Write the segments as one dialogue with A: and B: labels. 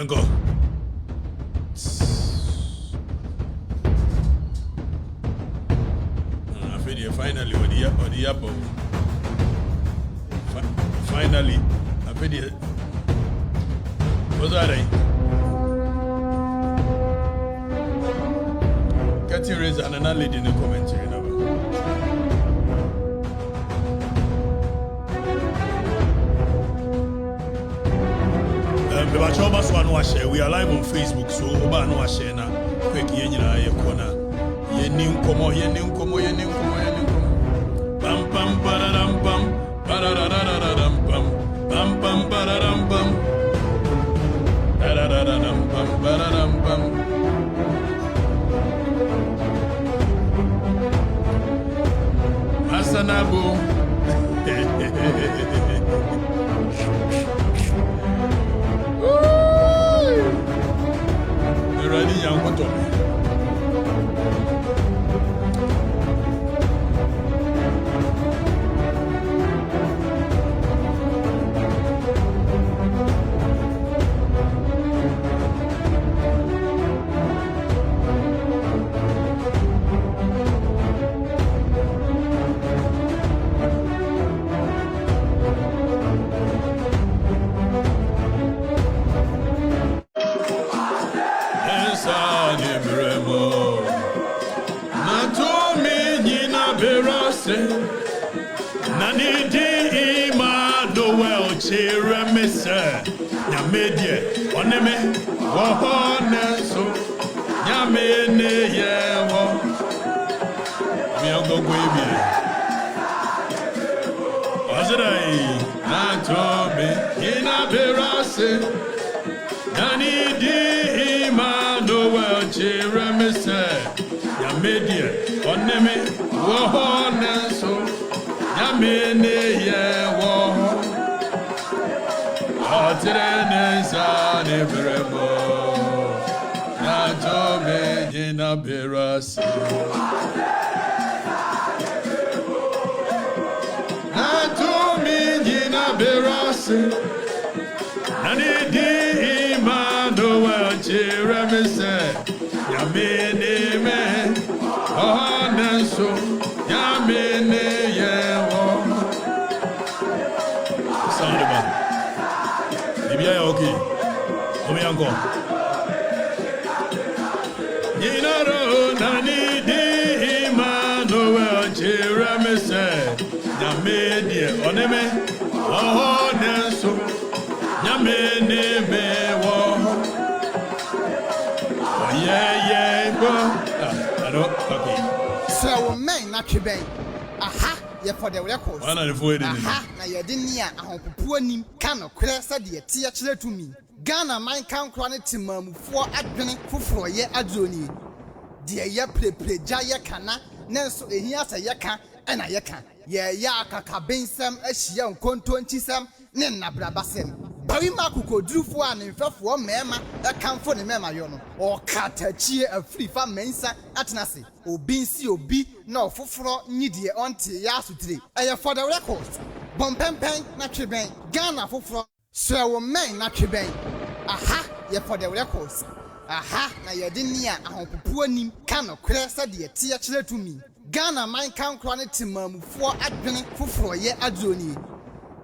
A: Yango. I feel finally on the apple. Finally, I feel what's that? Can't you raise another lady in the commentary now? We are live on Facebook, so Oba no share na quick yenyina ye corner. Ye nim komo. Pam pam pararam pam parararam pam pam pam pararam pam parararam pam pararam pam. Asanabo. Ready, young motor. Nani di ima do well chere me sir nyamedie oneme wo hone so nyamene ye wo mi ogogo ebi ozrai na to me ina berase nani di ima do well chere me sir nyamedie oneme wo hone so Yamene ye wo Atrene sa ne brebo Na jobe jina berasi Na jobe jina berasi Nani di imando wa chiremese Yamene me Oh nanso Yamene ye wo Sound about Ibia okay Come yango Yinaro nani di imano wa chiremese Yamedie oneme Oh nanso Yamene me wo Oh yeah go I don't okay
B: So men na tweben aha ye for the records aha na ye de nia ahompopo anim ka no kre se de tie kire tumi Ghana man kan kro ne timamufo adwene foforo ye adroni de ye pleja ye kana nenso ehia se ye ka na ye ka ye ya akakabensem ahia nkonto ntisem ne nabrabasem Bari makuko drufo a ne mfefo mema e kanfo ne mema yo no Okatakyie Afrifa mensa atenase obi nsi obi na ofoforo nyidie onte ya asutire eye for the records bompempen na tweben Ghana foforo so wo men na tweben aha ye for the records aha na ye de nia ahompopo anim ka no kre se de tie kire tumi Ghana man kan kro ne timamufo adwene foforo ye adroni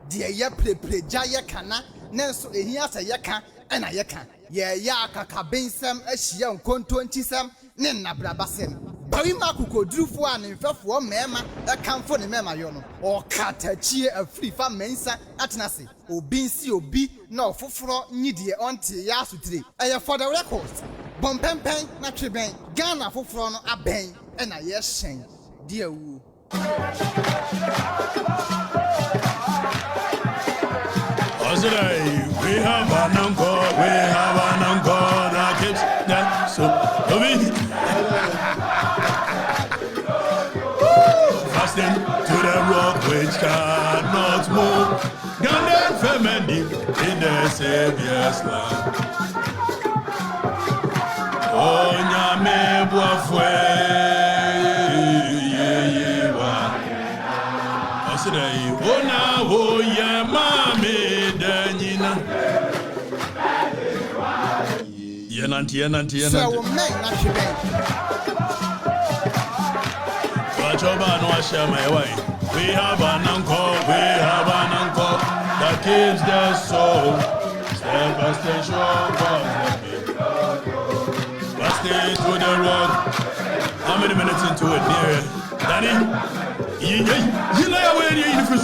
B: de ye pleja ye kana nenso ehia se ye ka na ye ka ye ya akakabensem ahia nkonto ntisem ne nabrabasem Bari makuko drufo a ne mfefo mema e kanfo ne mema yo no Okatakyie Afrifa mensa atenase obi nsi obi na ofoforo nyidie onte ya asutire eye for the records bompempen na tweben Ghana foforo no aben na ye hyen de awu
A: We have an uncle that keeps that so Fasting to the rock which cannot move Ghanaian family in the Savior's land Oh nyame boafwe Osirei ona wo ye mame danyina Yenanti.
B: So we make na chebe.
A: Wachoba no share my way. We have an uncle that keeps the soul. Step by step, stay to the road. How many minutes into it, dear? Danny? You know where you're in the first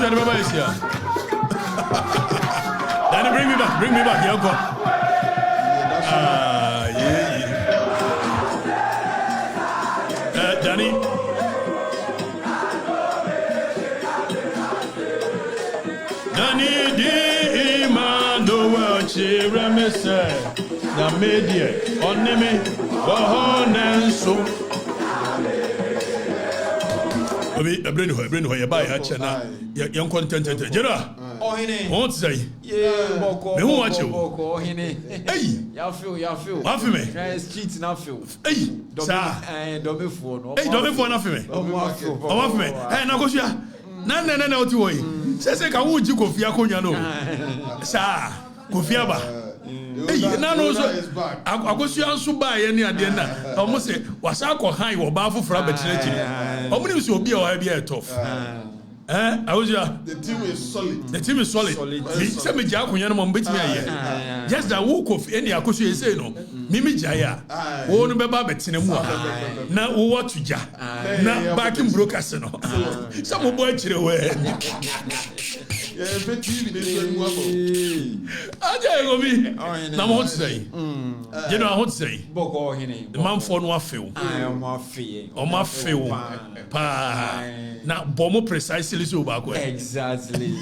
A: Danny, bring me back, here, go. Danny? Danny, the man, the world, she remisses. The media, on me, and so. Bring her, you buy her channel. Young content, Jera. Won't say, yeah, who watch you? Hey, you feel. What for me? Cheats now, feel. Hey, sir, don't be for nothing. What for me? Hey, no, go, yeah. No, to way. Says, I would you go for your sir, go for hey, now no, I go see you buy any idea. Almost say, was I call high or baffle for a better? How many will be or be a tough? I was the team is solid. Some Jack when you're on bit me. Just that walk of any Akushi say no. Mimi Jaya, won't be babbit in a more. Now, what to Ja? Now, back in Brocasino. Some boy to the way. I tell you, now what to say? You know what to say? The man for no feel. I am my feel. Pa. Now, Bomo precisely so back. Exactly.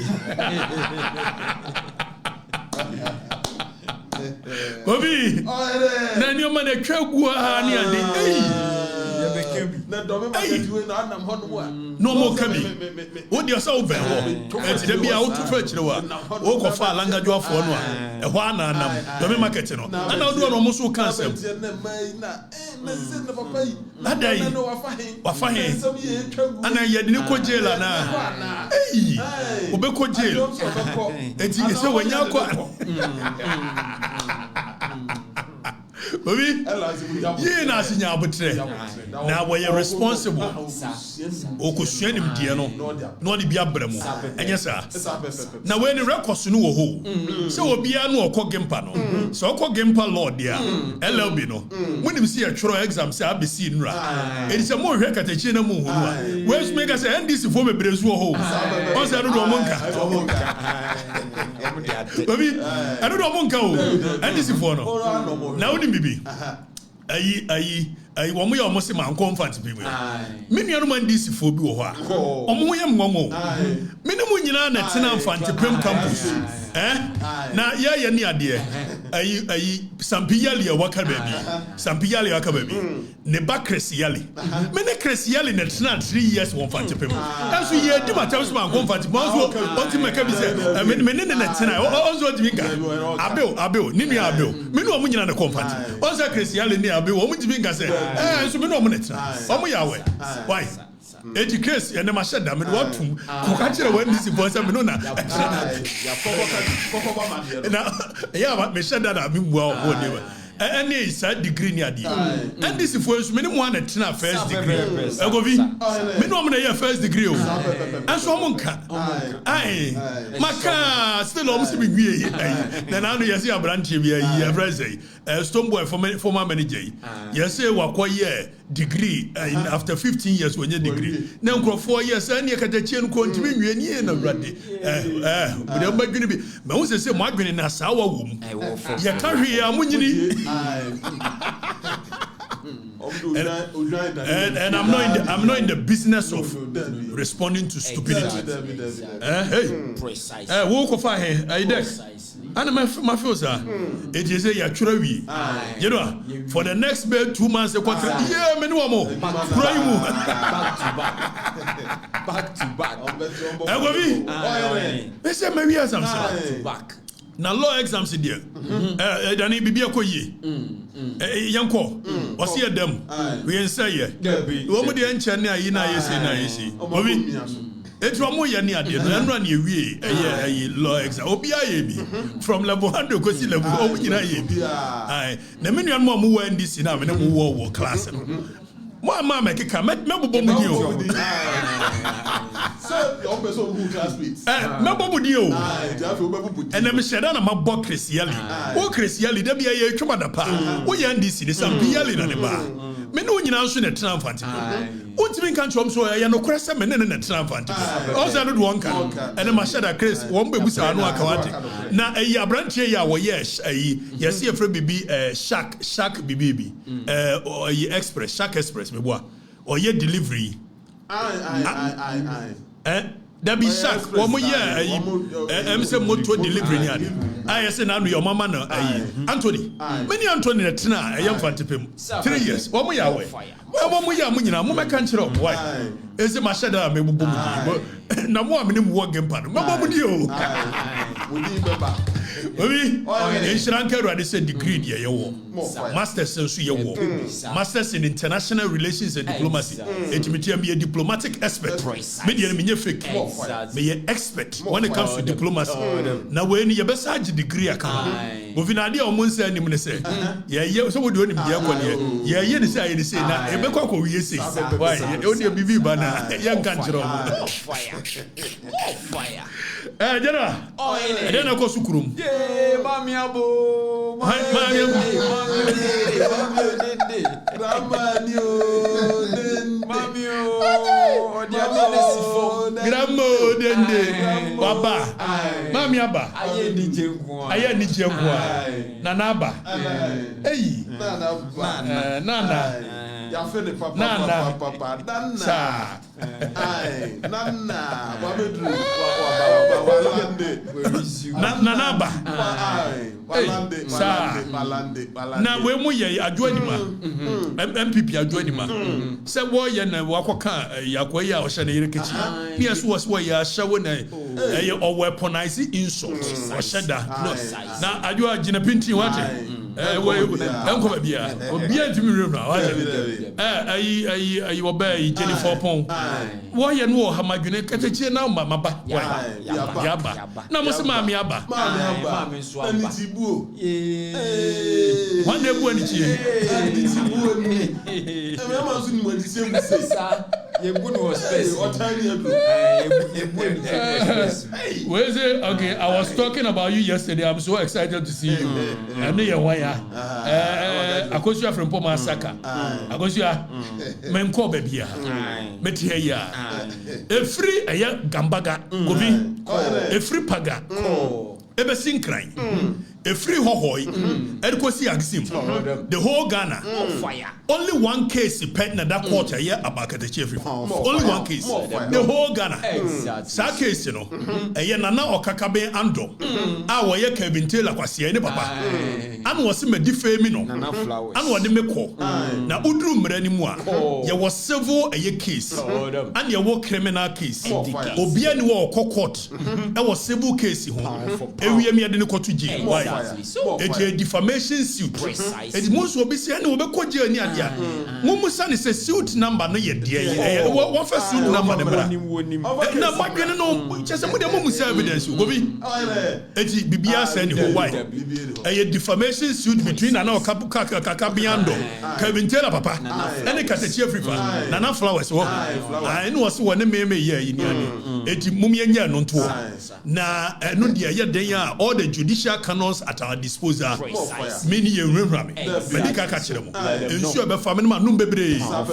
A: Bobby, now your man a crowd no more coming. What you saw there? It's the be out to fetch the one. Walk of far longer job for one. A one and the market. And I'll do almost so cancel. That day, what fine. And I had no jail now. Hey, Obeko jail. It's so when you're quiet. Baby, you na sinya abutre. Now we are responsible. Okusuani mdia no the bia bremu. Enye sa. Na we the records no wo ho. Se obia no okọ GIMPA no. Se okọ GIMPA law dia. LLB no. When you see a throw exam say abc nra. It is a more Okatakyie na mu ho no. We make us NDC for me brezu ho. On say do monka. Baby, I don't know monka o. NDC for no. Now bibi ayi wo mo ya mo se man comfort bi we me nua no man DC fo bi wo ho a omo ye ngongo me ne mo nyina na tena Mfantepem campus na ye ni ade ayi sampiyali ya waka baby ne ba cresiyali me ne cresiyali na tena 3 years wo Mfantepem aso ye di ma tawso man comfort mo so on ti meka bi se me ne na tena on so di minka abel ni nua abel me no mo nyina na comfort on so cresiyali ni abel wo mo di minka se so me no mo netra omo yawe why eti case ene ma sheda me do atum ko ka kire wan disi bo se me no na ya ya me sheda na me bua o de any side degree ni ade and this for me no one at na first degree egovi me no am na ya first degree o and so mo nka ai maka still o must be wie na na no yes abrantie bi ayi everyday stone boy former manager yes say wakoye degree after 15 years when you degree na nkro 4 years and you Okatakyie no kontimi nwie ni na brade we dey badwini bi me won say mo adwini na sawa wo mu ya ka hwe ya munyini and I'm not in the business of responding to stupidity. Hey, precise. Wo ko fa he dex. And my feel sir, it is a yaturawi. You know, for the next 2 months, yeah, me no more. Back to back. They say maybe as I'm back. Now law exams there. Dani bibi akoye. Yanko. O see them. We say ye. Wo mo de enche na yi na yesi. Obi. It's one more year near the end run ye a law exam. Obi from level 100 go see level over in a aye. The many more move in this in a war class. My mama can make member Bomudio.
C: So, you always who classmates.
A: Member Bomudio. And then Shadana, my book Christiali. Oh, Christiali, there be a Chumadapa. We end this in the San Piali and the bar. Menu in answer the triumphant. What's been country so I no crest men in the triumphant. Also, I don't want and then my shadow Chris won't be with our no account. Now, a branch here, yes, yes, here for BB, Shack BB, or Express, Shack Express, me boy, or your delivery. There be Shack, 1 more year, I'm some motor delivery. I say now your mama no Anthony. Many Anthony at Tina, a young fantipim. 3 years. 1 more year away. 1 more year, Mumma can't show up. Why? Is it my shadow? Maybe no more minimum work GIMPA. Mamma with you. In Sri Lanka, they said degree, yeah, Masters in Masters in International Relations and Diplomacy. It may be a diplomatic expert. Maybe a fake. May an expert when it comes to diplomacy. Now, when you best degree account, with an idea of Monsa and him say, yeah, so we do him the yeah, they say, now, a Beko, we say, why, only a BB banner, young country. Fire. Jana, I don't know Kosukrum.
D: Mami abo,
A: Grandmo dende, Baba, Mami aba,
D: aye ni jengwa,
A: Nanaba, hey, Nana.
C: Papa,
A: Nanaba. Now, when we are joining MPP are joining say, boy, and Wakoka, Yakoya or Shana Kitchen. Yes, was where you are showing or weaponizing insults or shedda. Now, I do a Jinapinti watching. Uncle Bia, Bia to me room now. I obey Jennifer Pong. Why you know how my unit catch a now, Mamma? Yaba. Now, Must Mammy Abba. One day, when it's where's it? Okay, I was talking about you yesterday. I'm so excited to see you. And you are because you are from Pomasaka. Because you are Menko baby. Metia. A free a gambaga, a free paga, a sing crying. A free hohoi, Edkosi Axim, the whole Ghana, fire. Only one case in Petna that quarter here about Okatakyie Afrifa. Only one case, the whole Ghana. Sa case, you know, a Yanana or Kakabe Ando, our year Kevin Taylor was here, papa. And was him a defaming, and what the Meko. Now, Udrum anymore. There was several a year case, and your war criminal case. Obian war court, there was several cases. And we are near the court to jail. Why? It's a defamation suit. It's most will be saying, no, because you're near there. Mumusan is a suit number, no, yet, dear. What for suit number? Now, my can know just some of the Mumus evidence. It's BBS and why a defamation suit between an Kakabiando, Kevin Taylor, papa, and a Okatakyie Afrifa, Nana Flowers. I know what's one name here in it Mumian non to now, no, dear, they are all the judicial canons at our disposal. Many years, medical catch them. Ensure the family man, no baby. Now,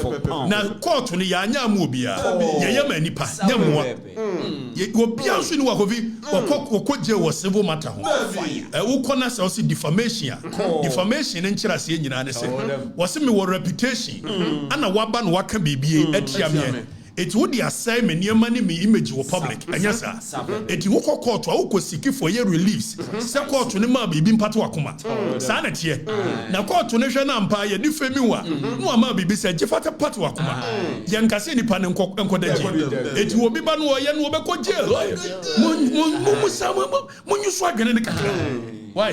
A: court when Yanya Mubia, Yayama Nipa, Yamu. You will be out in Wakovi, or Koje was civil matter. Who corners also defamation. Defamation and Chirasi in United States was similar reputation. And a Waban Waka BB at Yamie. It would the assignment near money me image of public. And yes, sir. It you walk court to Oko Siki for your reliefs. Sa court to Nema be Patuakuma. Sanity. Now court to National Empire, defamua. No ama be said Jeffata Patuakuma. Yankasini Pan and Kodaji. It will be Banua Yan Wobeko jail. When you swag in the country. Why?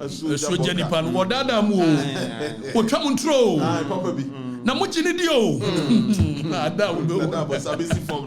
A: So Jenny Pan, what other move? What Tramuntro? Na muchini dio. That would be a busy form.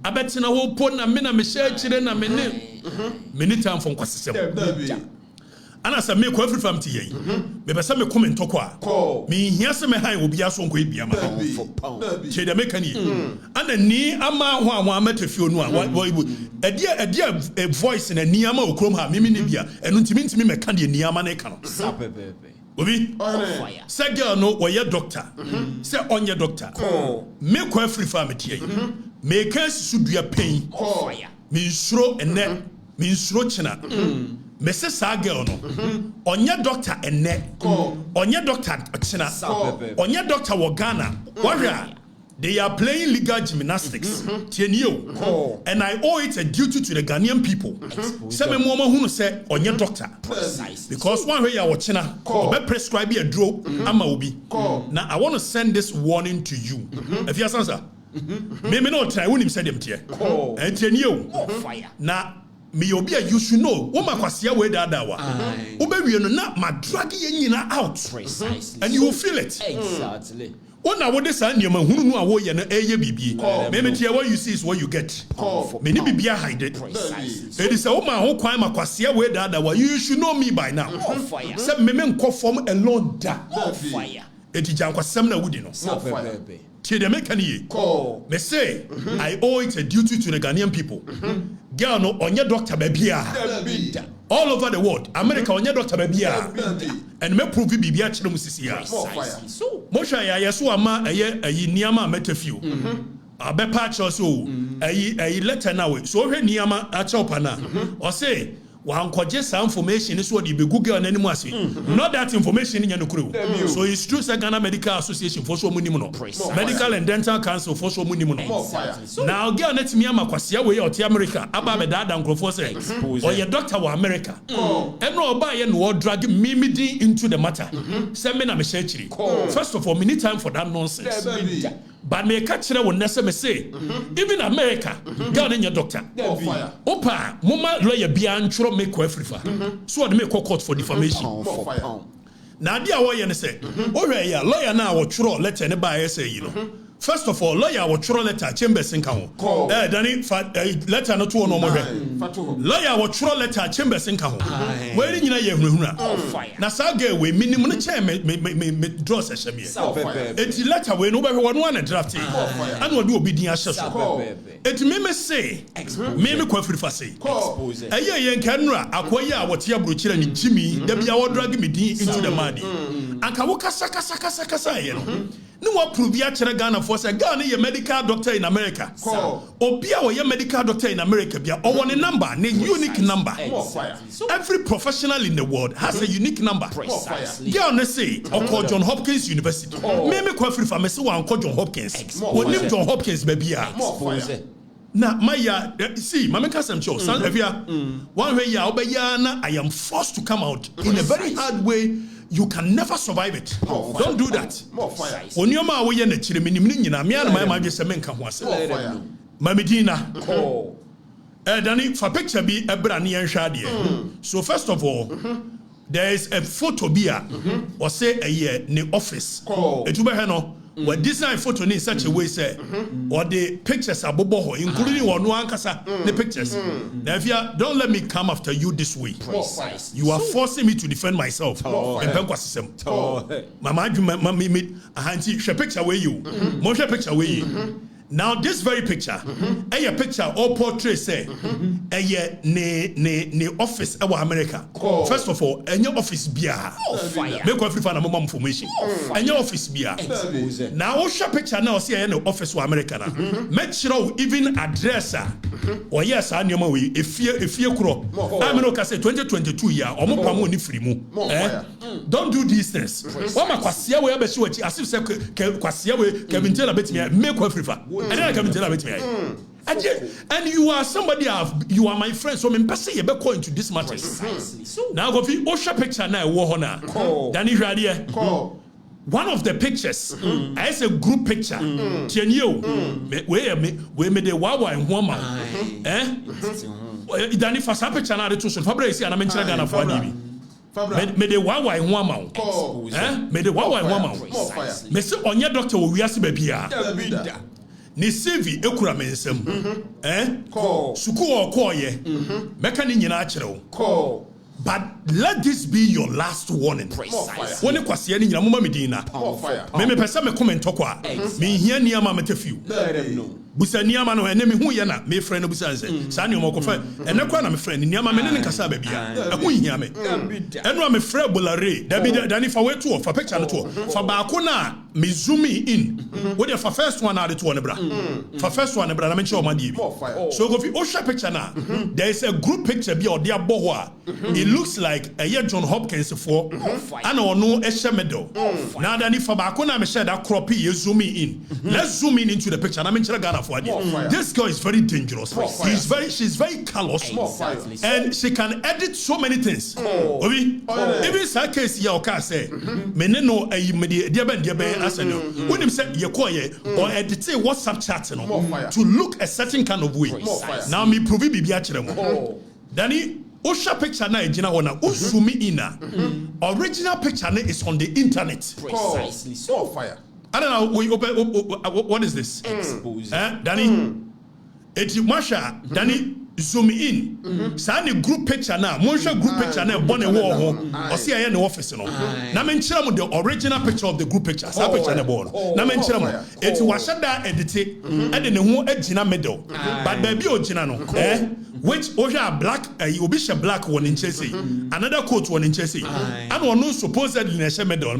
A: abetina wo po na me na me share chire na me ne time for kwasesem ana sa me ko Afrifa mti yi me be sa me comment to kwa me hia se me han obi aso nko ebia ma che de make ni ana ni ama ho anwa amatafio nu a e voice na ni ama okrom ha me ne bia enu ntimi me ka de ni ama na ka no obi say girl no we doctor say onye doctor me ko Afrifa mti yi me ka susudua pain me nsuro ene me nsuro china Mrs. Sagel no onye doctor enne onye doctor china onye doctor wo Ghana warrior they are playing legal gymnastics tienio and I owe it a duty to the Ghanaian people say me mo hunu say onye doctor because one way ya wo china obe prescribe a drug ama obi now I want to send this warning to you if you answer me no try when him say them tie tienio na me obi you should know wo makwasia we dada wa obewie no na ma drag ye nyina out precisely and you will feel it exactly ona wo de san niam hunu nu a wo ye no eye bibi me tie what you see is what you get me ni bibia hide it precisely it is a woman ho kwan makwasia we dada wa you should know me by now say me nko form alone da fire eti jankwasem na wudi no tie de make any me say I owe it a duty to the Ghanaian people girl no onye doctor babia all over the world America onye doctor babia and me prove bibia kire musisia so mo hwa ya yeso ama ayi niama metafio abepa cho so ayi letter na we so hwe niama a chopa na o say wankoje some information so the Google na nimu ase not that information nya no kuro so it's true say Ghana Medical Association for so munim no Medical and Dental Council for so munim no now girl net me amakwase we oti America aba be dada nkrofo say or your doctor wa America and no oba ye no drag me into the matter say me na me share chiri first of all me need time for that nonsense but me ka kire won nese me say even America girl in your doctor opa mama lawyer bia ntro make Afrifa so they make court for defamation now dia wo ye ne say o hwe ya lawyer na wo tworo letter ne ba say you know first of all lawyer wo tworo letter chambers nka ho dani letter no to no mo hwe lawyer wo tworo letter chambers nka ho we ni nyina ye hunahuna na sa ga we minimum ne che me draw session me eti letter we no be hwe no na draft and wo do obi din ahye so eti me say me ko Afrifa say ye nkanura akoye a wo te aburo kire ni jimi da bia wo drag me din into the madi anka wo kasa ye no wo prove ya kire Ghana for say Ghana ye medical doctor in America obia wo ye medical doctor in America bia o won number ne unique number every professional in the world has a unique number Ghana say Okatakyie John Hopkins University me ko Afrifa me say wan ko John Hopkins woni John Hopkins ba bia na maya see mama kasam cho san avia one way ya obeya na I am forced to come out in a very hard way. You can never survive it. Don't do that. Onyoma we ye na chire minim ni nyina me ana ma dwese me nka ho ase. Mamedina. Dani for picture bi ebra ne yenhwa de. So first of all, there is a photo bia or say a year ne office. Etu be no what design photo in such a way say or the pictures are bobo including one ankasa the pictures. Now if you don't let me come after you this way, you are forcing me to defend myself. Mama she picture where you motion picture where you. Now this very picture, a picture or portrait say a ne office our America. First of all, your office bia. Make Afrifa na mama information. And your office bia. Now show picture now see no office wa America na. Make sure even address or yes anyoma we if you kuro. I mean okay say 2022 year omo pamo ni free mu. Don't do these things. Wa makwasia we abeshi wachi as if say kwasia we Kevin Taylor betimi make Afrifa. And then I come tell me. And you are somebody you are my friend, so me pese ye be call into this matter. Now go fi Osha picture na wo ho na. Dani hwade. One of the pictures as a group picture. Tienyo. We me de wawa en homa. Dani fa sa picture na de to so Fabra si ana me nchira Ghana for adibi. Me de wawa en homa. Me de wawa en homa. Me se onye doctor wo wiase ba bia. ni CV ekura mensem suku okoye meka ni nyina akyerɛw but let this be your last warning. When you kwase ni nyina moma medina me pesa me comment kwa me hia niama metefiu busa niama no ene me hu ye na me friend no busa nse sa ne omokofa ene kwa na me friend niama me ne nkasa ba bia hu hia me eno me friend bolare da bi da ni fa wetu of picture no to fa ba ko na me zoom in what the first one na the to ne bra fa first one ne bra na me che o ma die bi so go fi o sha picture na there is a group picture bi o de abo ho a it looks like a year John Hopkins for and ono e she medal now da ni fa ba ko na me share that crop you zoom in let's zoom in into the picture na me chere Ghana for this girl is very dangerous. She's very callous, and she can edit so many things. Even some case here, okay, say, meneno diaben aseno. When him say yekoye or edit WhatsApp chat to look a certain kind of way. Now me prove it be achiremo. Dani Osha picture na ejina wana zoom in original picture is on the internet.
D: Precisely so. Fire.
A: I don't know. We open. What is this?
D: Expose.
A: Danny, it's Masha. Danny, zoom in. Sani group picture now. Monsha group picture now. Born a war home. Or see I in the office. No. Na menchira the original picture of the group picture. Sa picture na born. Na menchira it's washada edit. And then the whole ejina middle. But baby ojina no. Which Oja black, you be black one in Chelsea, another coat one in Chelsea, and one no supposedly in a medal.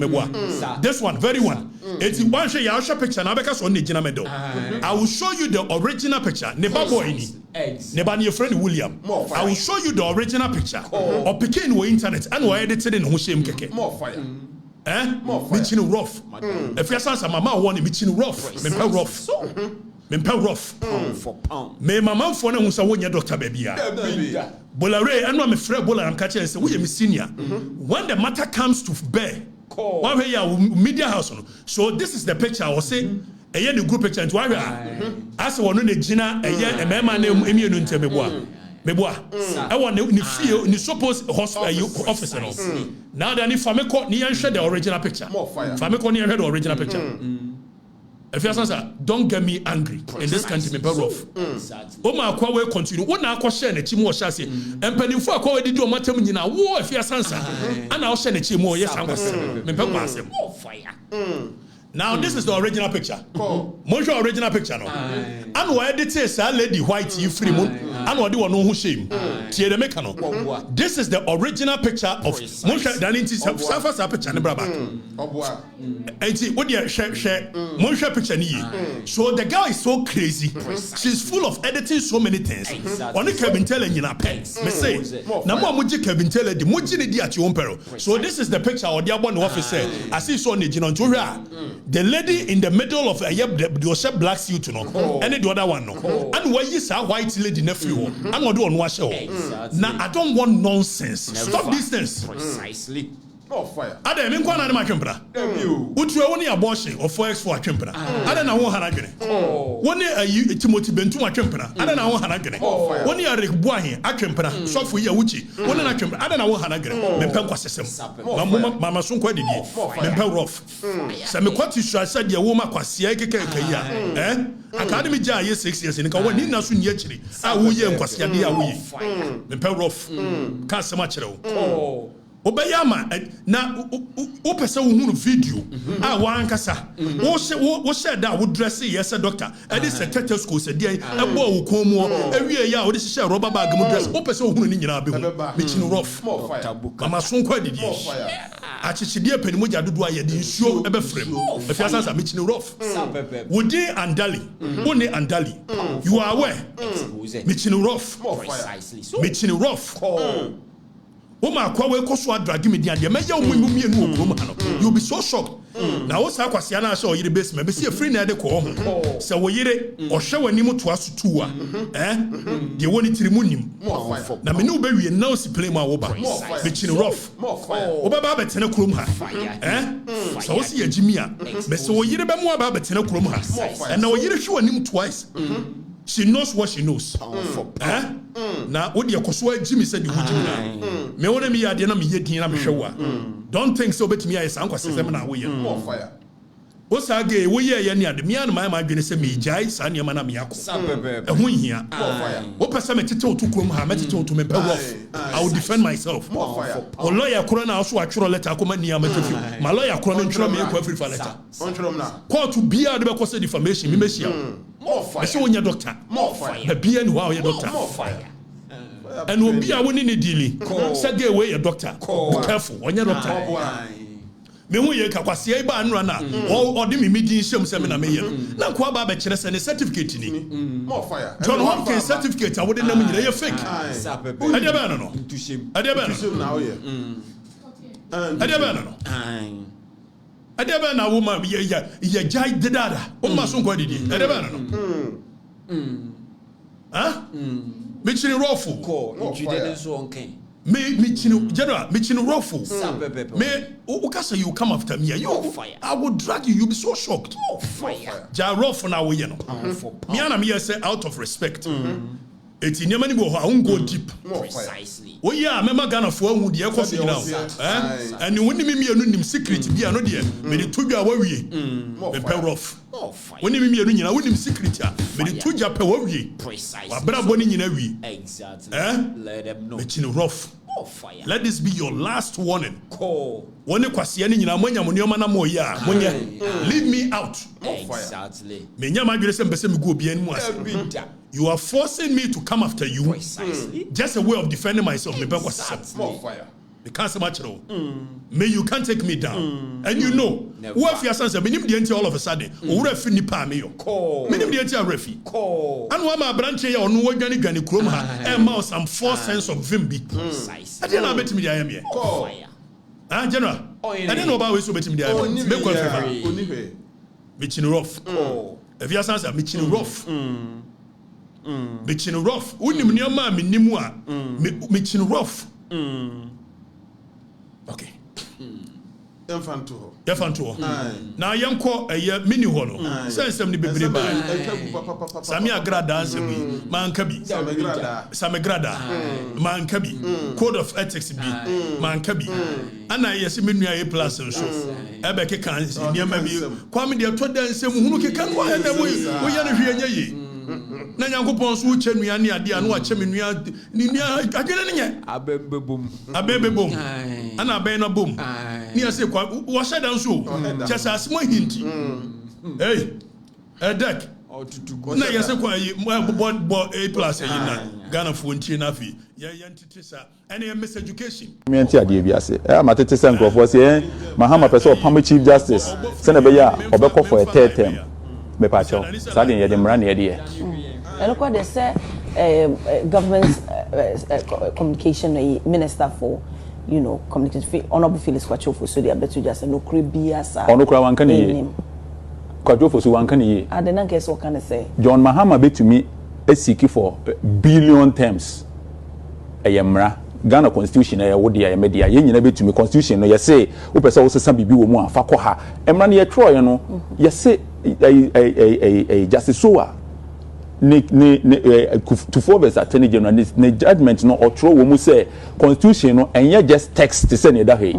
A: This one, very one. It's one show you picture now because on the Gina medal. I will show you the original picture. Neba boy Neba your friend William. I will show you the original picture. Or picking the internet and we edited in Hushim Keke.
C: More fire.
A: Mitching rough. If your son's a mama one, Mitching rough. Rough. Mempel rough
D: for pound.
A: Me mama for na unsa wonya doctor baby a. Bolare eno me frɛ bola am catch say we me senior. When the matter comes to bear, one way ya media house no. So this is the picture I was say eye the group picture nti wa as one no gina eye mema na emienu ntem meboa. I want to feel ni suppose hospital officer no. Now then if I make ni share the original picture. If I make ni the original picture. If you answer, don't get me angry in this country, me rough. Oh my, kwa we continue. What now? Question the chimo shasi. And penny for kwa we did do matter me na war. If you answer, and I'll send the chimo. Yes, I'm going to say more fire. Now this is the original picture. Monjo original picture no. And why did say say lady white you free moon? And what do you know who shame? Tie the make no. This is the original picture of Monjo Daninti surface picture ne braba. Enti what dey share Monjo picture ni. So the girl is so crazy. She's full of editing so many things. Only Kevin tell you na pen. Me say na mo amuji Kevin tell the muji ni di at your own peril. So this is the picture of the one office say I see so ni jino to hwa. The lady in the middle of the black suit, no, and the other one, no, and why is a white lady nephew? I'm not doing what show. Now I don't want nonsense. Stop these things.
D: Precisely.
C: More fire.
A: I don't mean one animal chimpra. Would you only abortion or 4x for a chimpra? I don't know what Hanagane. One year Timothy Bentu a chimpra. I don't know what Hanagane. 1 year Rick Boy, a chimpra, so for your Wuchi. One a chimpra. I don't know what Hanagane. Mempa system. Mamma Sunqua did you. Mempa rough. Samiquati said your woman was Siaka. Academy Jay 6 years in the one in Nasun Yetri. I will year was Yadia. Mempa rough. Can't so much. Obayama na opese wo hunu video a wankasa wo share that wo dress yes doctor e dey stethoscope se dey e bo wo kon mu awie ya wo dey share rubber bag mu dress opese wo hunu ni nyina be hu me chin rough mama sonko adidi achichide panimu jadodo aye dey nsuo e be frem e fi asansa me chin rough wo dey andali wo ne andali you are aware me chin rough me chin rough Oma kwa we koso adragi me dia de meya wo mu mienu okrom ha no you be so shocked na wo sa kwase na sha oyire basement be see free na de ko ho se wo yire ohwe wani mu to aso tuwa de woni tirimu nim na me ne wo be wie na o si play ma wo ba be chini rough wo ba ba betene krom ha so wo si yagimi a be se wo yire be mu ba betene krom ha na wo yire hwe wani mu twice she knows what she knows. Now, what your Kosua Jimmy said you would me want me at the enemy yet in I'm sure. Don't think so, but me, I sound was 7 hours.
C: More fire.
A: Osage, we ye near the Mian, my gonna say me, Jai, San Yamana Miako. A win here. What person to come, Hametito to me, I will defend myself. Or lawyer Corona also actual letter, come near me. My lawyer Corona me every letter. Call to be out because of defamation, me more fire. So when your doctor, more fire. The beer and wow, your doctor, more fire. And will be a winning dealing. Say away your doctor. Be careful on your doctor. Me hu ye kakwase e ba nra na o de me medi nsem se me na me ye na kwa ba be kire se ne certificate ni
C: more fire
A: John Hopkins certificate a wo de nam nyina ye fake ade ba no ade ba no
C: na o ye
A: ade ba no ade ba na wo ma ye jai dedada o ma so kwa didi ade ba no ha me chiri rofu
D: ko ntwide so onken
A: me general me chino rofu me ukasa you come after me I will drag you be so shocked
D: fire
A: ja rofu na wo ye no me ana me say out of respect eti nyama ni bo ho I go deep
D: precisely
A: wo ya mema Ghana fo ahu de ekoso nyina and woni me mienu nim secret bia no de me de tudwa wa wie me pe rofu woni me mienu nyina wonim secret a me de tudwa pe wa wie
D: precisely
A: wa bra boni nyina wie
D: exactly let them know
A: me chino rofu
D: fire.
A: Let this be your last warning.
D: Call.
A: When you kwasi ani nyina monya monioma na moya monya leave me out.
D: Exactly.
A: Me nyama adwere se mbese me go obi animu ase. You are forcing me to come after you.
D: Precisely.
A: Just a way of defending myself. Me be kwasi
C: more fire.
A: Because much may you can't take me down. And you know, who if your sons are minimum the entity all of a sudden, or refi ni pa me yo. Minimum the entity refi. And one my branch here on no gani kroma and mouse some 4 cents of vimbi. I didn't know bet me the I am here. Ah, General. I didn't know about so bet me the I am. Make one favor. Mitchin rough. If your sons are mitchin rough. Mitchin rough. Unim near ma minimua. Mitchin rough. Okay. Infanto. Na yanko mini hono. Sense ni bebre ba. Sami agrada ansemi. Mankabi. Samegrada. Mankabi. Code of ethics bi. Mankabi. Ana yesi menua e plus so. Ebe ke kan niam bi. Kwame de to dan nsem hunu ke kan wa na wo ya no hwe anya yi. Na Nyankopon so uche nua ne ade anu ache menua ni nua agene ne nye abebebom ana aben na bom ni ase kwa wo sheda nso chesa asmo hinti hey edek na yese kwa bo a plus na Ghana fo ntie na fi ye ntete sa ene miss education
E: me ante ade bi ase matete se nkrofo se Mahama pese opam chief justice se na be ya obekọ for a third term me pa cho sa de ye de mra na ye de
F: and look what they say government communication minister for communication honorable Felix Kwachofo so they bet you just no kribia sa
E: onokra wan kan ye Kwachofo so wan kan ye
F: ade na guess what can I say
E: John Mahama betumi esiki for billion terms eyemra Ghana constitution ya wodi ya media ye nyina betumi constitution no ye say wo pese wo sesa bibi wo mu afa ko ha emra na ye tro ye no ye say justice soa to forward attorney general ne judgment no otro wo mu say constitution no enye just text to say ne da he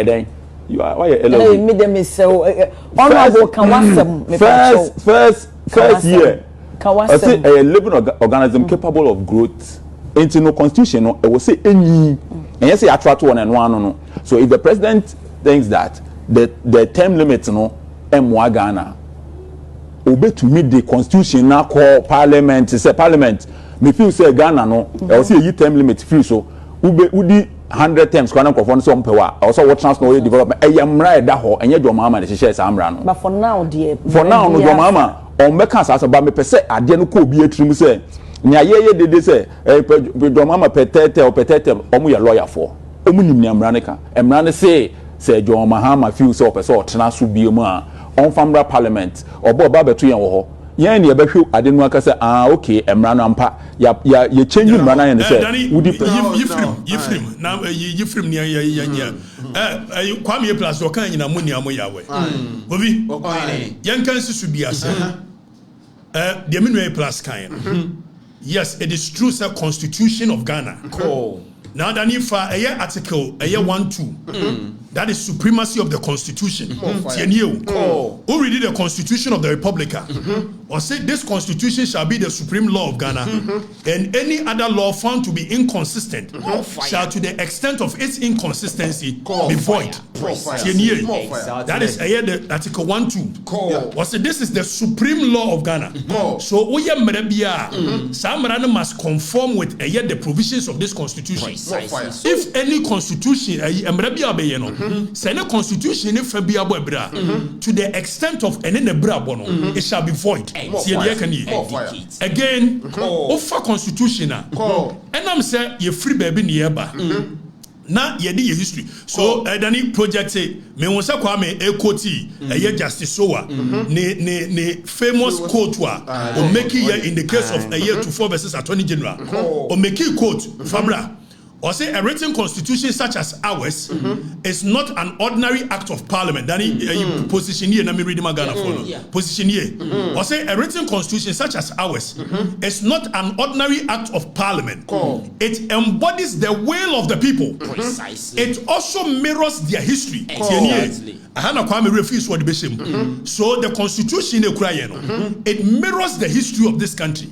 E: dan you are why you
F: me dem say honorable kan wasem me
E: first year kan wasem a living organism capable of growth into no constitution no e wo say enyi enye say attract one and one no so if the president thinks that the term limit no emwa Ghana obe to meet the constitution na call parliament say parliament me feel say Ghana no e o say yi term limit free so udi 100 terms kwana nkofo so mpewa also what transnational development e yamra e da ho enye John Mahama de hye say amra no
F: but for now no
E: John Mahama on meka sasa ba me pese ade no ko obi atrim say nya ye dede say John Mahama petete omu ya lawyer for omu nim nya amra ne ka amra ne say John Mahama feel so pese o tena so biemu a on famra parliament obo ba betu yen wo ho yen ne ebehwe ade no aka say okay emra no ampa ya change emra na yen say wudi
A: yifrim na yifrim ne ya kwame plus o kan nyina muni amo yawe obi yen kan sisu bia say the menu plus kan yes it is true sir constitution of Ghana now dani fa article 1-2 That is supremacy of the Constitution. Who read the Constitution of the Republic? Or say this Constitution shall be the supreme law of Ghana, and any other law found to be inconsistent shall, to the extent of its inconsistency, be void. That is the Article 1-2. Or say this is the supreme law of Ghana. So Oya Mrebia, Samrana must conform with the provisions of this Constitution. If any Constitution, say no Constitution if to the extent of any nebrabono, it shall be void. Again, offer Constitution, and I'm saying you free baby nearby. Na yedi ye history. So Dani project say me wonsa kwa me ekoti ye Justice Sowa ne famous quote wa o make here in the case of a year 24 versus Attorney General o make quote Fabra or say a written constitution such as ours is not an ordinary act of parliament. Dani position here, let me read my Ghana for position here. Or say a written constitution such as ours is not an ordinary act of parliament. It embodies the will of the people. It also mirrors their history. So the constitution it mirrors the history of this country.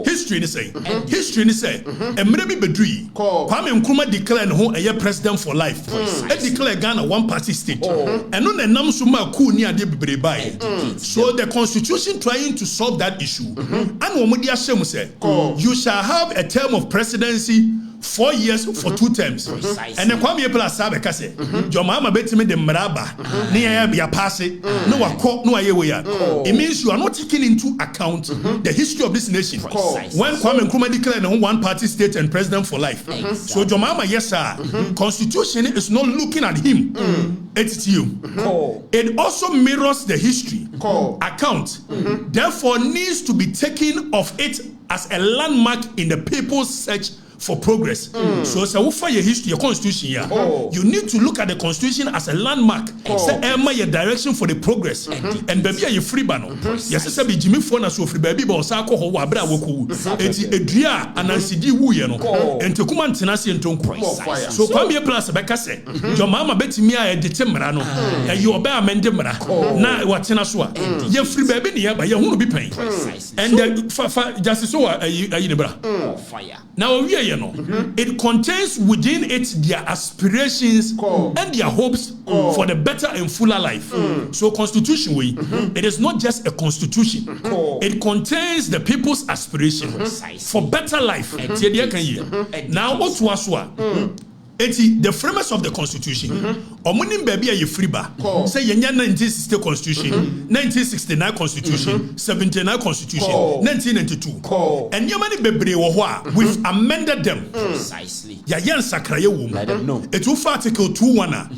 A: History is say Emrebi Bedri Kwame Nkrumah declared who a president for life. It declared Ghana one party state. And on the Namsuma ku ni ade bebre bai. So the constitution trying to solve that issue. And Omudi Ashem say you shall have a term of presidency 4 years for 2 terms. And the Kwame Plaza Kase, your mama bet me the Maraba, near ya pass it, no wako, no ayeweya. It means you are not taking into account the history of this nation. When Kwame Nkrumah declared one party state and president for life. So your mama, yes, sir, constitution is not looking at him, it's you. It also mirrors the history account, therefore needs to be taken of it as a landmark in the people's search for progress. So for your history, your constitution here, you need to look at the constitution as a landmark. Say your direction for the progress. And baby, you free bano. Yes, say be Jimmy Fona so free baby, but Sako ho wabra woku. Eti edria anansidi wu ye no. Enti kuma ntenase ntonko. So Kwame Plus beka say, your mama betimi a detemra no. You obey amende mra. Na watena so a. Ye free baby ne ba ye hunu bi pen. And Justice so ayi ne bra. Fire. Now we it contains within it their aspirations and their hopes for the better and fuller life. So constitution it is not just a constitution. It contains the people's aspirations for better life. Now what was the framers of the constitution omunim baby a free ba say yenya 1960 constitution 1969 constitution 79 constitution 1992 and yemani bebre wo ho a we've amended them precisely ya yen sakraye wo mu etu fa article 21 a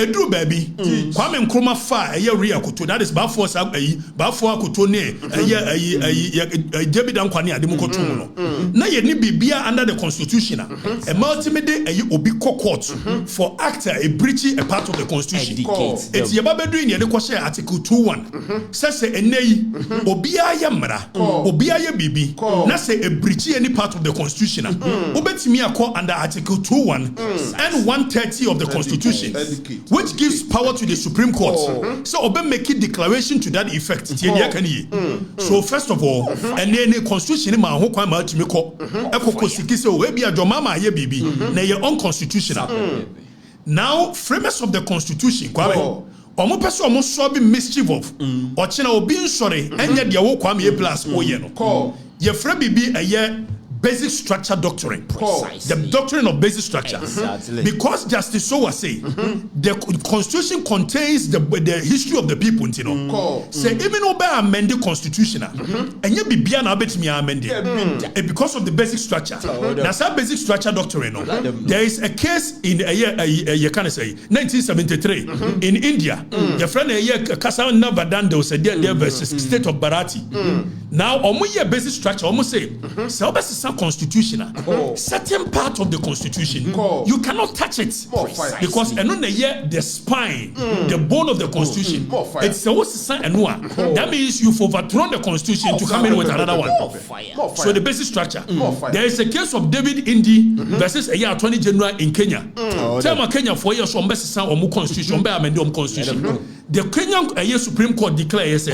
A: edru baby Kwame Nkrumah fa eye real koto, that is ba force akoto ne eye David Ankwane ade mu koto no na ye ni bibia under the constitution a multimede eye obi court for actor a breaching a part of the constitution. It's Yababedu in the article 2:1. Says enei obia yamra obia ye bibi na say a breaching any part of the constitution. Obetimi akọ under article 2:1 and 130 of the constitution, which gives power to the Supreme Court. So obe make a declaration to that effect. So first of all, and then the constitution ma ho kwan ma timi ko ekoko sikise o ebi adwoma ye bibi na ye unconstitutional. Now framers of the constitution omo person omo so be mischief of o chena obi nsore enye de wo Kwame Plus oye no ye fra bibi eye basic structure doctrine. The doctrine of basic structure. Because Justice Sowa say the constitution contains the history of the people, you know. Say even obey amend the constitution and you be beyond abet me amend it because of the basic structure. Now some basic structure doctrine. There is a case in you can say 1973 in India. Your friend Kasan Navadando said there versus state of Bharati. Now omo basic structure almost say constitution, certain part of the constitution, you cannot touch it because the spine, the bone of the constitution, it's that means you've overthrown the constitution to come in with another one. So the basic structure. There is a case of David Indy versus a year Attorney General in Kenya. Tell Kenya 4 years on basis on constitution, constitution. The Kenyan Supreme Court declares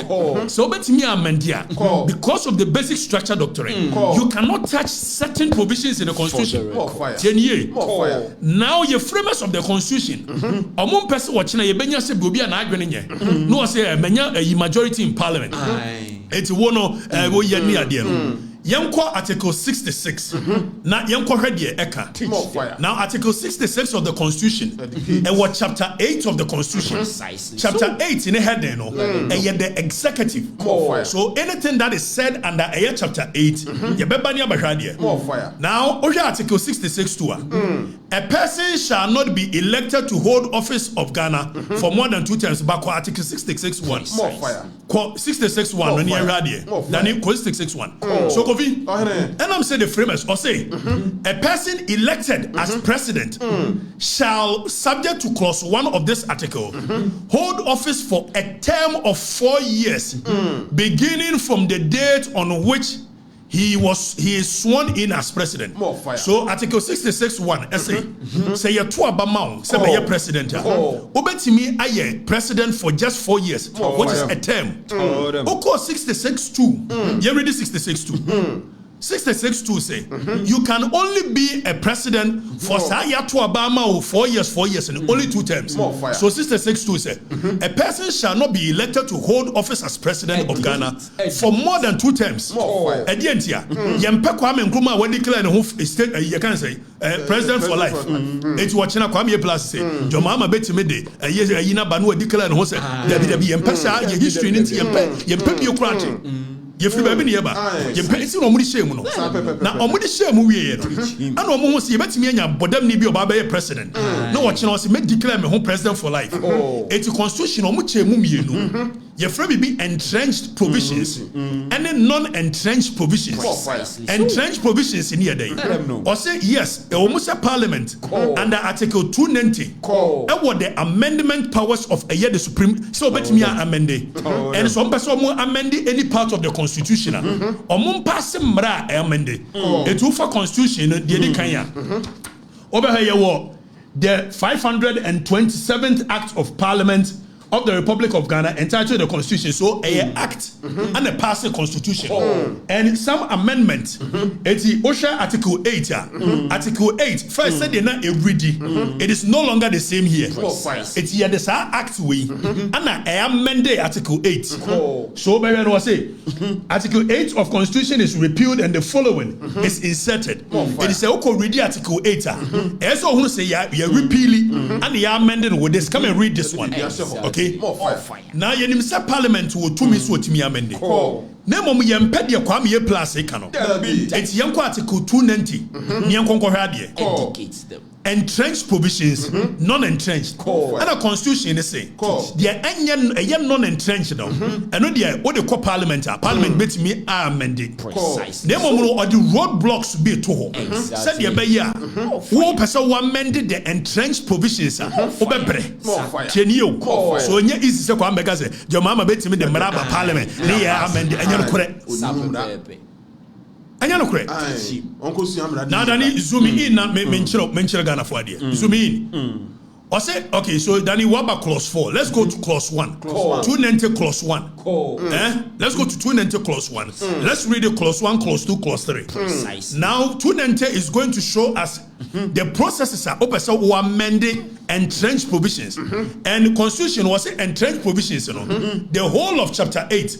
A: so bet me amendia because of the basic structure doctrine. You cannot touch certain provisions in the constitution. Now your framers of the constitution, among person watching a benya se be an agreement. No say a majority in parliament. It's one of Article 66. Now Now Article 66 of the Constitution and what chapter 8 of the Constitution. Chapter 8 in the head the executive. So anything that is said under chapter 8, now Article 66 too. A person shall not be elected to hold office of Ghana for more than 2 terms. Back Article 66(1). 66(1) when you read here. Then 66(1). So and I'm saying the framers or say a person elected as president shall, subject to clause 1 of this article, hold office for a term of 4 years, beginning from the date on which he is sworn in as president. So Article 66(1) say you to abamount say be president. Obetimi aye president for just 4 years, which is a term. Oko 66(2). You read 66(2). 66(2) say you can only be a president for Saya to Obama 4 years and only 2 terms. So 66(2) say a person shall not be elected to hold office as president of Ghana for more than 2 terms. Edientia Yempe Kwame Nkrumah when declare who state you can say president for life. It's watching a Kwame plus say Jomama betime de yina banu declare who say there be Yempe sa history into Yempe bureaucratic. You feel baby nearby. You pay no money shame. Now, omudi shame we and no more see bet me and Bodam Nibi or president. No watching us make declare me home president for life. It's a constitution or much mummy. Your friend be entrenched provisions and then non-entrenched provisions. Entrenched provisions in here day. Or say yes, almost a parliament under Article 290. And what the amendment powers of a year the Supreme so bet me amended. And some person more amended any part of the constitution. Or mum pass mra amended. A two for constitution the Kenya. Over here the 527th Act of Parliament of the Republic of Ghana entitled the Constitution. So a act and a passing constitution and some amendment. It's OSHA Article 8. Article 8 first said not every it is no longer the same here. It's here the act we and I amended Article 8. So baby was say Article 8 of Constitution is repealed and the following is inserted. It is a read Article 8. Also who say you repealing and you amended with this. Come and read this one. Okay. Now you say parliament will to me so to me amend. Nemo yempe de kwame ye plus e kano. It's yanko Article 290. Nyanko hwade
D: indicates them.
A: Entrenched provisions, non-entrenched. And a constitution is say the anya non-entrenched no. And no dia what the call parliament bet me amended. Precisely. Nemo or the roadblocks be to home. Said the be ya. Who person amended the entrenched provisions obebre. Chenio. So nya easy say kwa mbeka say your mama bet me the maraba parliament. Ne ya amended anya no correct. Anya no correct. Now Danny zoom in na menchiro Ghana for there. Zoom in. I say okay, so Danny what about clause 4? Let's go to clause 1. 290 clause 1. Let's go to 290 clause 1. Let's read the clause 1, clause 2, clause 3. Now 290 is going to show us the processes are open so amending entrenched provisions. And the constitution was entrenched provisions, you know. The whole of chapter 8.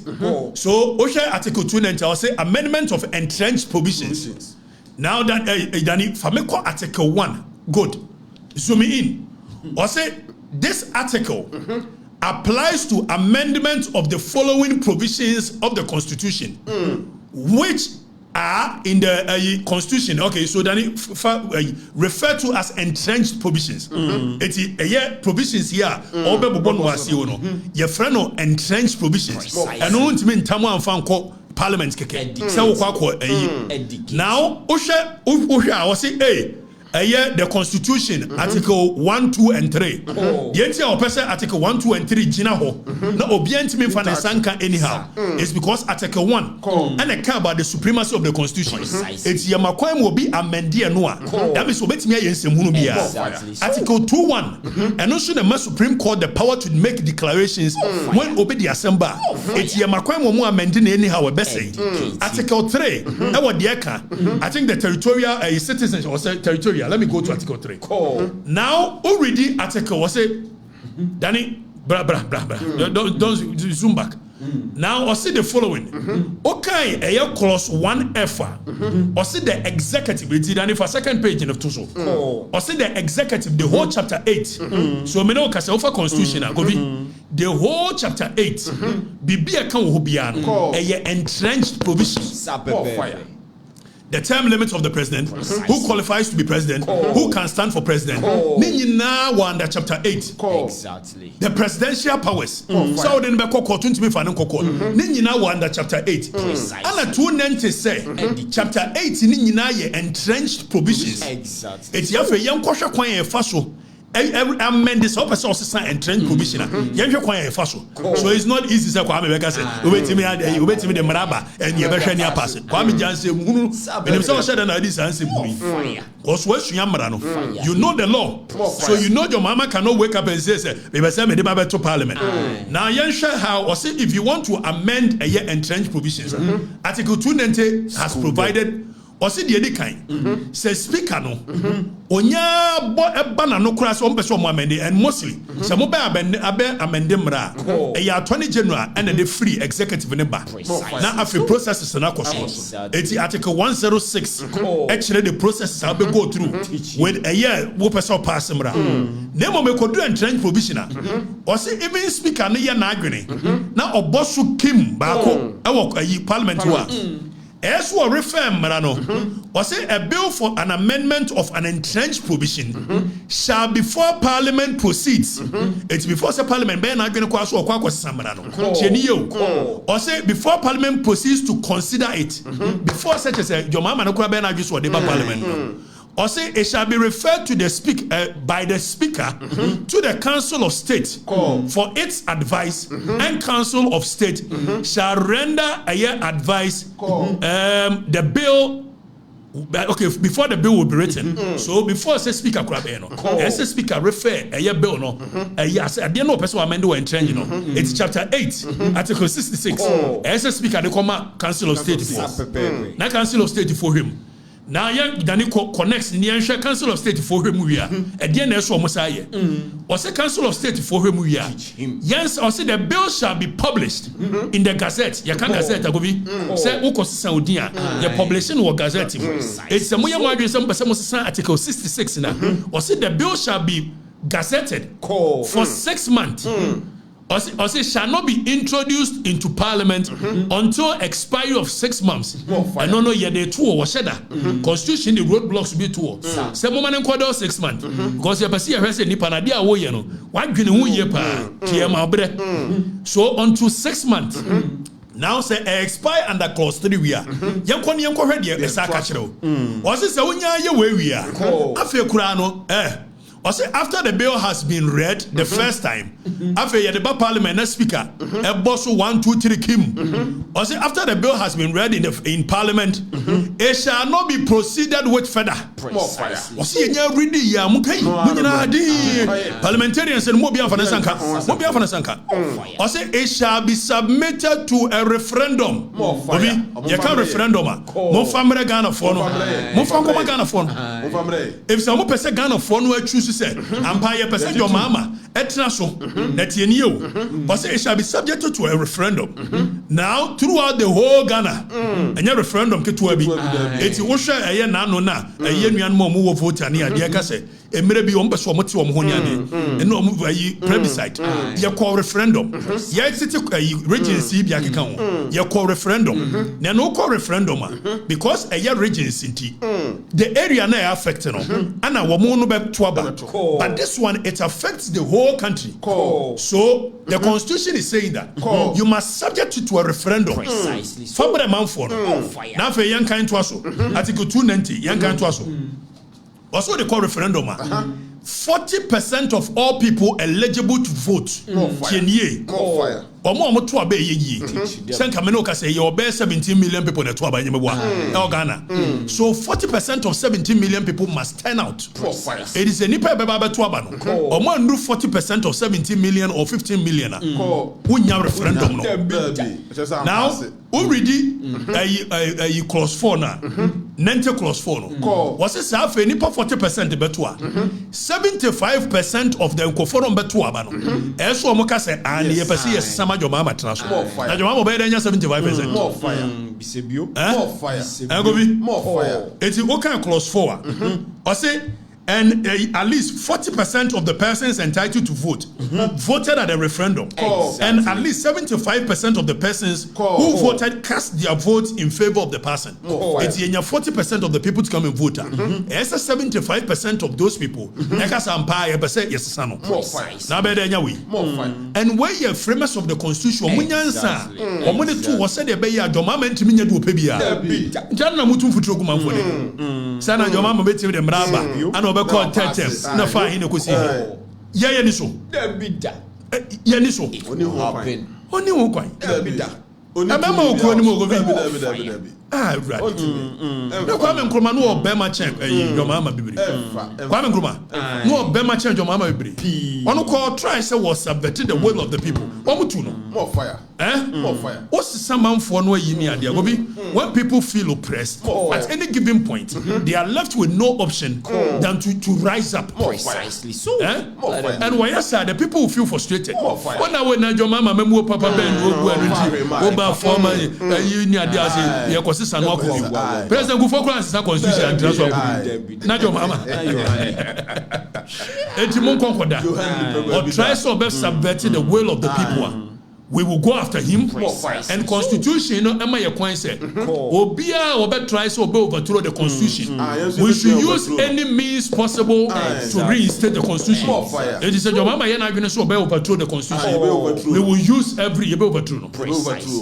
A: So OSHA Article 290 will say amendment of entrenched provisions. Now that Danny Fameko Article 1. Good. Zoom in. Or say this article applies to amendment of the following provisions of the Constitution, which are in the Constitution. Okay, so then refer to as entrenched provisions. It's provisions here. Your friend entrenched provisions. And no one mean Tamu and Fanko parliament keke say wo kwa now ohwe a wo say the Constitution, Article 1, 2, and 3. The entire person Article 1, 2, and 3 Gina ho. Now obient me for the sanka anyhow. It's because Article 1 and I care about the supremacy of the Constitution. It's Yamakwam will be amended noa. That means obet me yen semunubia. Article 2.1 and also the Supreme Court the power to make declarations when obey the assembly. It's Yamakwam will more amended anyhow best say. Article 3 I think the territorial citizens or territorial. Let me go to Article 3. Now, already Article was it, Danny, don't zoom back. Now, I see the following. Okay, a clause 1F. Or see the executive. It's Danny for second page in the Tuso. Or see the executive, the whole chapter 8. So, me know because of Constitution, the whole chapter 8. Bibi account will be an entrenched provision. The term limits of the president, who qualifies to be president, who can stand for president. Ninyina under chapter 8.
D: Exactly.
A: The presidential powers. So then be court to me for Ninyina under chapter 8. And a 290 say chapter 8 ninyina ye entrenched provisions.
D: Exactly.
A: It's yafe yam kwahwe kwan ye faso. Amend this up as also sign and trend provision. So it's not easy to Kwame Beka say, wait me the Maraba and you better near pass it. Kwame Janse Munu, and himself said that this answer me. Also, you know the law, so you know your mama cannot wake up and say, maybe send me to parliament. Now, Yansha, how or say if you want to amend a year entrenched provisions, Article 290 has provided. Or see the other kind. Says speaker no. Onya bo eba no kura so mpeso mo amende and mostly some mobile amende mra. A attorney general and the free executive in the back. Now after processes na koso. It's Article 106. Actually the processes have to go through with a year wo person pass mra. Nemo me ko do entrenched provision. Or see even speaker no ya na adwene. Na obosu kim ba ko e wo parliament wa. As we refer, was say a bill for an amendment of an entrenched provision shall before Parliament proceeds. It's before the Parliament. Ben not going to cross or or say before Parliament proceeds to consider it. Before such as your mama no ben just what Parliament. Or say it shall be referred to the by the speaker to the Council of State for its advice, and Council of State shall render a year advice. The bill. Okay, before the bill will be written. So before say speaker as a speaker refer a year bill no. Yes, I didn't know person amend and change It's chapter 8, article 66. As a speaker they come Council of State for. Now Council of State for him. Now young Danny connects the Ansha Council of State for him we are. At the end of Messiah. Or say Council of State for him we are. Yes, or say the bill shall be published in the Gazette. You can Gazette agobi. Say Uko Saudia. The publishing or Gazette. It's a Moya Madrid some article 66 now. Or say the bill shall be gazetted for 6 months. Or say shall not be introduced into Parliament until expiry of 6 months. I don't know yet they two or shedda. Constitution the roadblocks will be two. Some woman in 6 months. Because you see a resident Nipanadia wo no. Why gini wo ye pa? So until 6 months. Now say expire under clause 3 we are. Yanko ready e sa ka kire o. O say wonya ye we are. Afi kura no or say after the bill has been read the first time, after the Parliament speaker, a boss 1, 2, 3 Kim. Or say after the bill has been read in Parliament, it shall not be proceeded with further. Or say ready ya mukai parliamentarians and Mobia Fanasanka. Or say it shall be submitted to a referendum. You can't referendum. Mo famre Ghana phone. Mo famre Ghana phone. If some person Ghana phone will choose say empire person your mama etna so that you knew but say it shall be subjected to a referendum now throughout the whole Ghana and your referendum ketua bi eti wo hwe eye na no na eye nuan mo wo vote ani ade ka say emere bi ombeso omoti omhonyane eno omuvayi plebiscite ye call referendum ye city regency bi akeka ho ye call referendum na no call referendum because a year regency the area na affect no ana wo mo no be to aba but this one it affects the whole country so the constitution is saying that you must subject it to a referendum
D: precisely
A: so for the man for now for young kind to aso article 290 young kind to aso also they call referendum 40% of all people eligible to vote tienye omo to abe ye senka me no ka say you be 17 million people that to abe nyemeboa e Ghana so 40% of 17 million people must turn out it is a nipa be ba to aba no omo andu 40% of 17 million or 15 million wunya referendum no now already a clause 4 na 90 clause 4 no was say say nipa 40% be to 75% of the koforum be to aba no eso omo ka say an ye pese yes sama your mama transfer. Na your mama be dey 75%.
C: More fire.
D: Bisebio.
C: More fire.
A: More fire. It's okay clause 4. I say and at least 40% of the persons entitled to vote voted at the referendum. And at least 75% of the persons who voted cast their votes in favor of the person. It's 40% of the people to come and vote. It's 75% of those people. And where you framers of the constitution, Call tetem na fa hin ko si ye ni so ye ni so oni wo kwan amama okuro ni mo go bi right no Kwame Nkrumah no obema check your mama bibiri Kwame Nkrumah no obema check your mama bibiri ono call try say was subverting the will of the people omutu no
C: more fire more fire
A: what's some man for no yi ni ade agobi when people feel oppressed at any given point they are left with no option than to rise up
D: precisely so
A: and why yes the people who feel frustrated when your mama memu papa ben ogu anunti oba former yi ni ade ase ye kwose sanu akọ president go for class constitution and transfer na your mama enti mon konkoda or try so be subverting the will of the people we will go after him and constitution am I kwan say obia obe try so be overthrow the constitution we should use any means possible to reinstate the constitution it is your mama yana going so be overthrow the constitution we will use every overthrow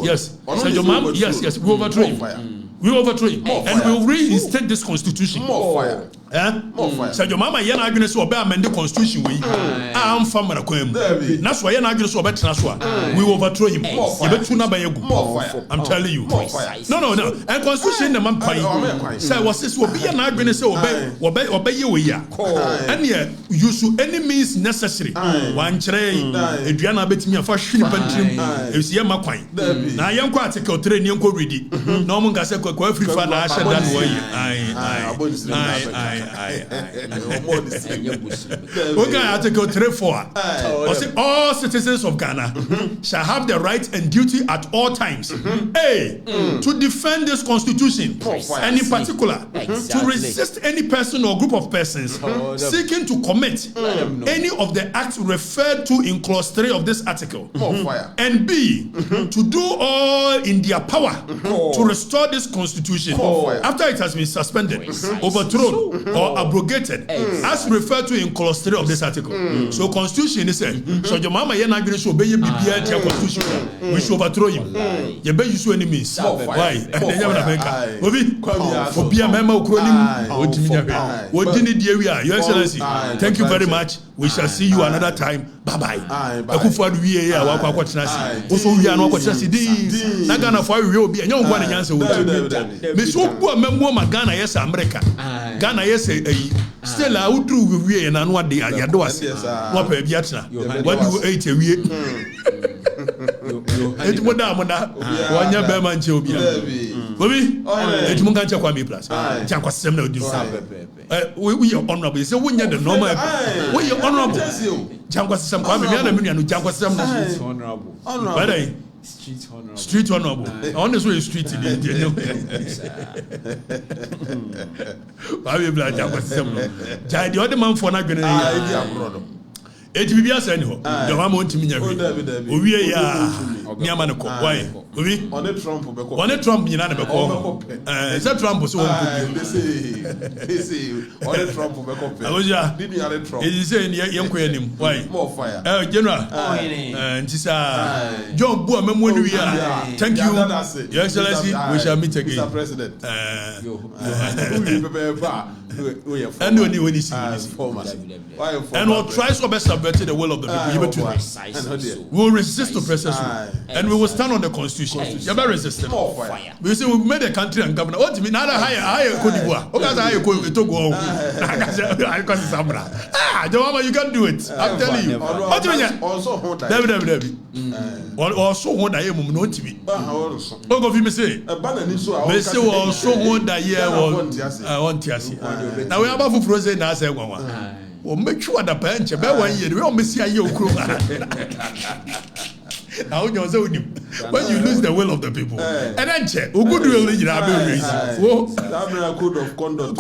A: yes so your mama yes we overthrow him. We overthrow him and we will reinstate this constitution.
C: More fire. More fire.
A: So your mama yana going to obey amend the constitution we am famara kwem. That's why yana going to obey transfer. We overthrow him. More fire. I'm telling you. No. And constitution the man pay. Say was this will be yana going to say obey you ya. And yeah, use any means necessary. One tray. Adriana bet me a first ship and trim. You see a makwan. Now young article train young ready. No one can say Afrifa na asha that way. Okay, Article 3.4. All citizens of Ghana shall have the right and duty at all times to defend this constitution and in particular to resist any person or group of persons seeking to commit any of the acts referred to in clause 3 of this article and B to do all in their power to restore this constitution after it has been suspended, overthrown or abrogated as referred to in clause 3 of this article. So constitution is said so your mama yana going to obey the constitution we should overthrow him you be use any means why and then you na obi obia mema okronim odini die wi your excellency thank you very much we shall see you another time bye bye akufo adu wie ya wa kwa kwatena si oso wi anu kwatena si di na Ghana fo wi obi enye ngwa na nyansa wo me so bu amemu ma Ghana yes America Ghana yes still a udru wie na no ade ayado ase no pa bia tena what do you eat wie etimo da wanya be man che obi etimo kan che kwa me plus cha kwa system na odi we are honorable say we the normal we are honorable cha kwa system kwa me na me no cha kwa system na honorable Street honorable. On this way, street in India. I will be like the other man for not going to. It will be a send you. The one won't mean we are near Manako. Why? On a Trump, you know, is that Trump was they say, on a Trump, I was ya. It is saying, young Queen, why? More fire. General, and John Boom, when we are. Thank you, Your Excellency. We shall meet again, Mr. President. And when you see and we'll try to best subvert the will of the people. We will resist the process and we will stand on the constitution. You're very resistant. We say we made a country and governor. What do you mean? Higher Cote d'Ivoire. You can do it. I'm telling you. What do you mean? Also, David. Also, what I am not to be. Look of him say, also want that year. I want to see. Now we have a frozen as a woman. Well, make sure the bench about 1 year. We almost see a yoke. Now when you lose the will of the people, and then check who good will you have code of conduct.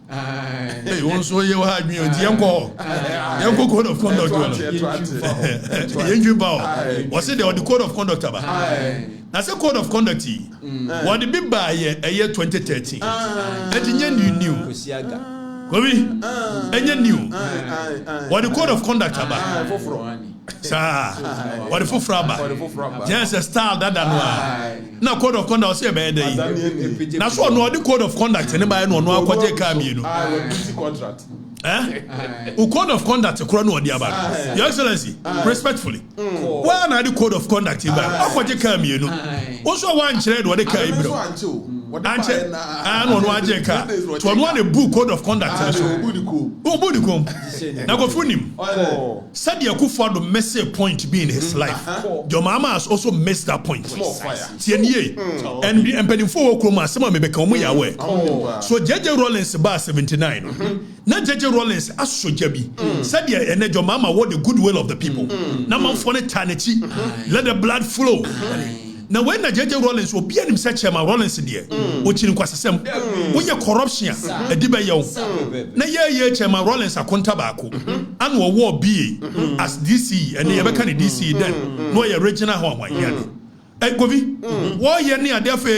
A: Hey, once you had me on the uncle code of conduct. Was it the code of conduct about? That's a code of conduct. What the big by a year 2013. And you knew. And you knew what the code of conduct about. What the full fraba? Yes, a style that now code of conduct say bad day. That's what no the code of conduct. Anybody know what they come you know? Code of conduct chrono the about. Your Excellency, respectfully. Why not the code of conduct? What you come you know? Also one trade what they carry. And on one jeka to one a book code of conduct. Now go for him. Said Yakufa the messy point be in his life. Your mama has also missed that point. And pending for Oklahoma, someone may become aware. So JJ Rollins bar 79. Not JJ Rollins as so Jabi. Said and your mama what the goodwill of the people. Now man for eternity. Let the blood flow. Now when JJ Rollins will be him such a Rollins there, which in Quasasem, when your corruption, a debayo. Na ye Chairman Rollins a contabaco, and war be as DC and the American DC then, no original home. Govi, why you near therefore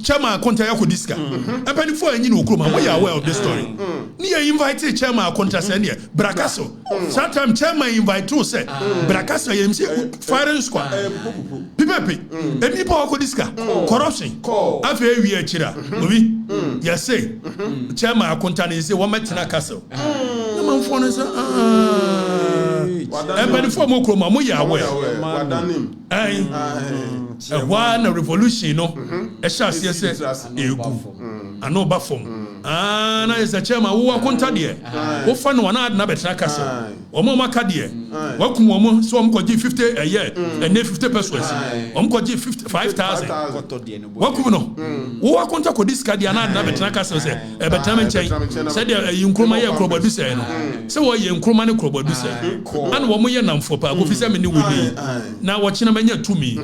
A: Chairman Contayako Disca? And penny for any no cruma, we are aware of this story. Near invited Chairman Contasenia, Bracasso. Sometimes Chairman invite two say, Bracasso, fire squad. Pipepi, and Nipo Disca, corruption. After we are Chira, Govi, yes, say, Chairman Contani is a woman in a castle. No man for us. And penny for Mokoma, we are aware. One revolution, no, a chance, yes, I know Buffon. And as a chairman who are contact, who found one ad Nabetracasa, or Mama Cadia, welcome woman, so I'm 50 a year, and then 50 persons, I'm 55,000. Welcome, who are contact with this Cadia and Nabetracasa, a Bataman chain, said you Kromaya Crobodusa, so you Kromani Crobodusa, and 1 million for Officer Mini will be now watching a mania to me.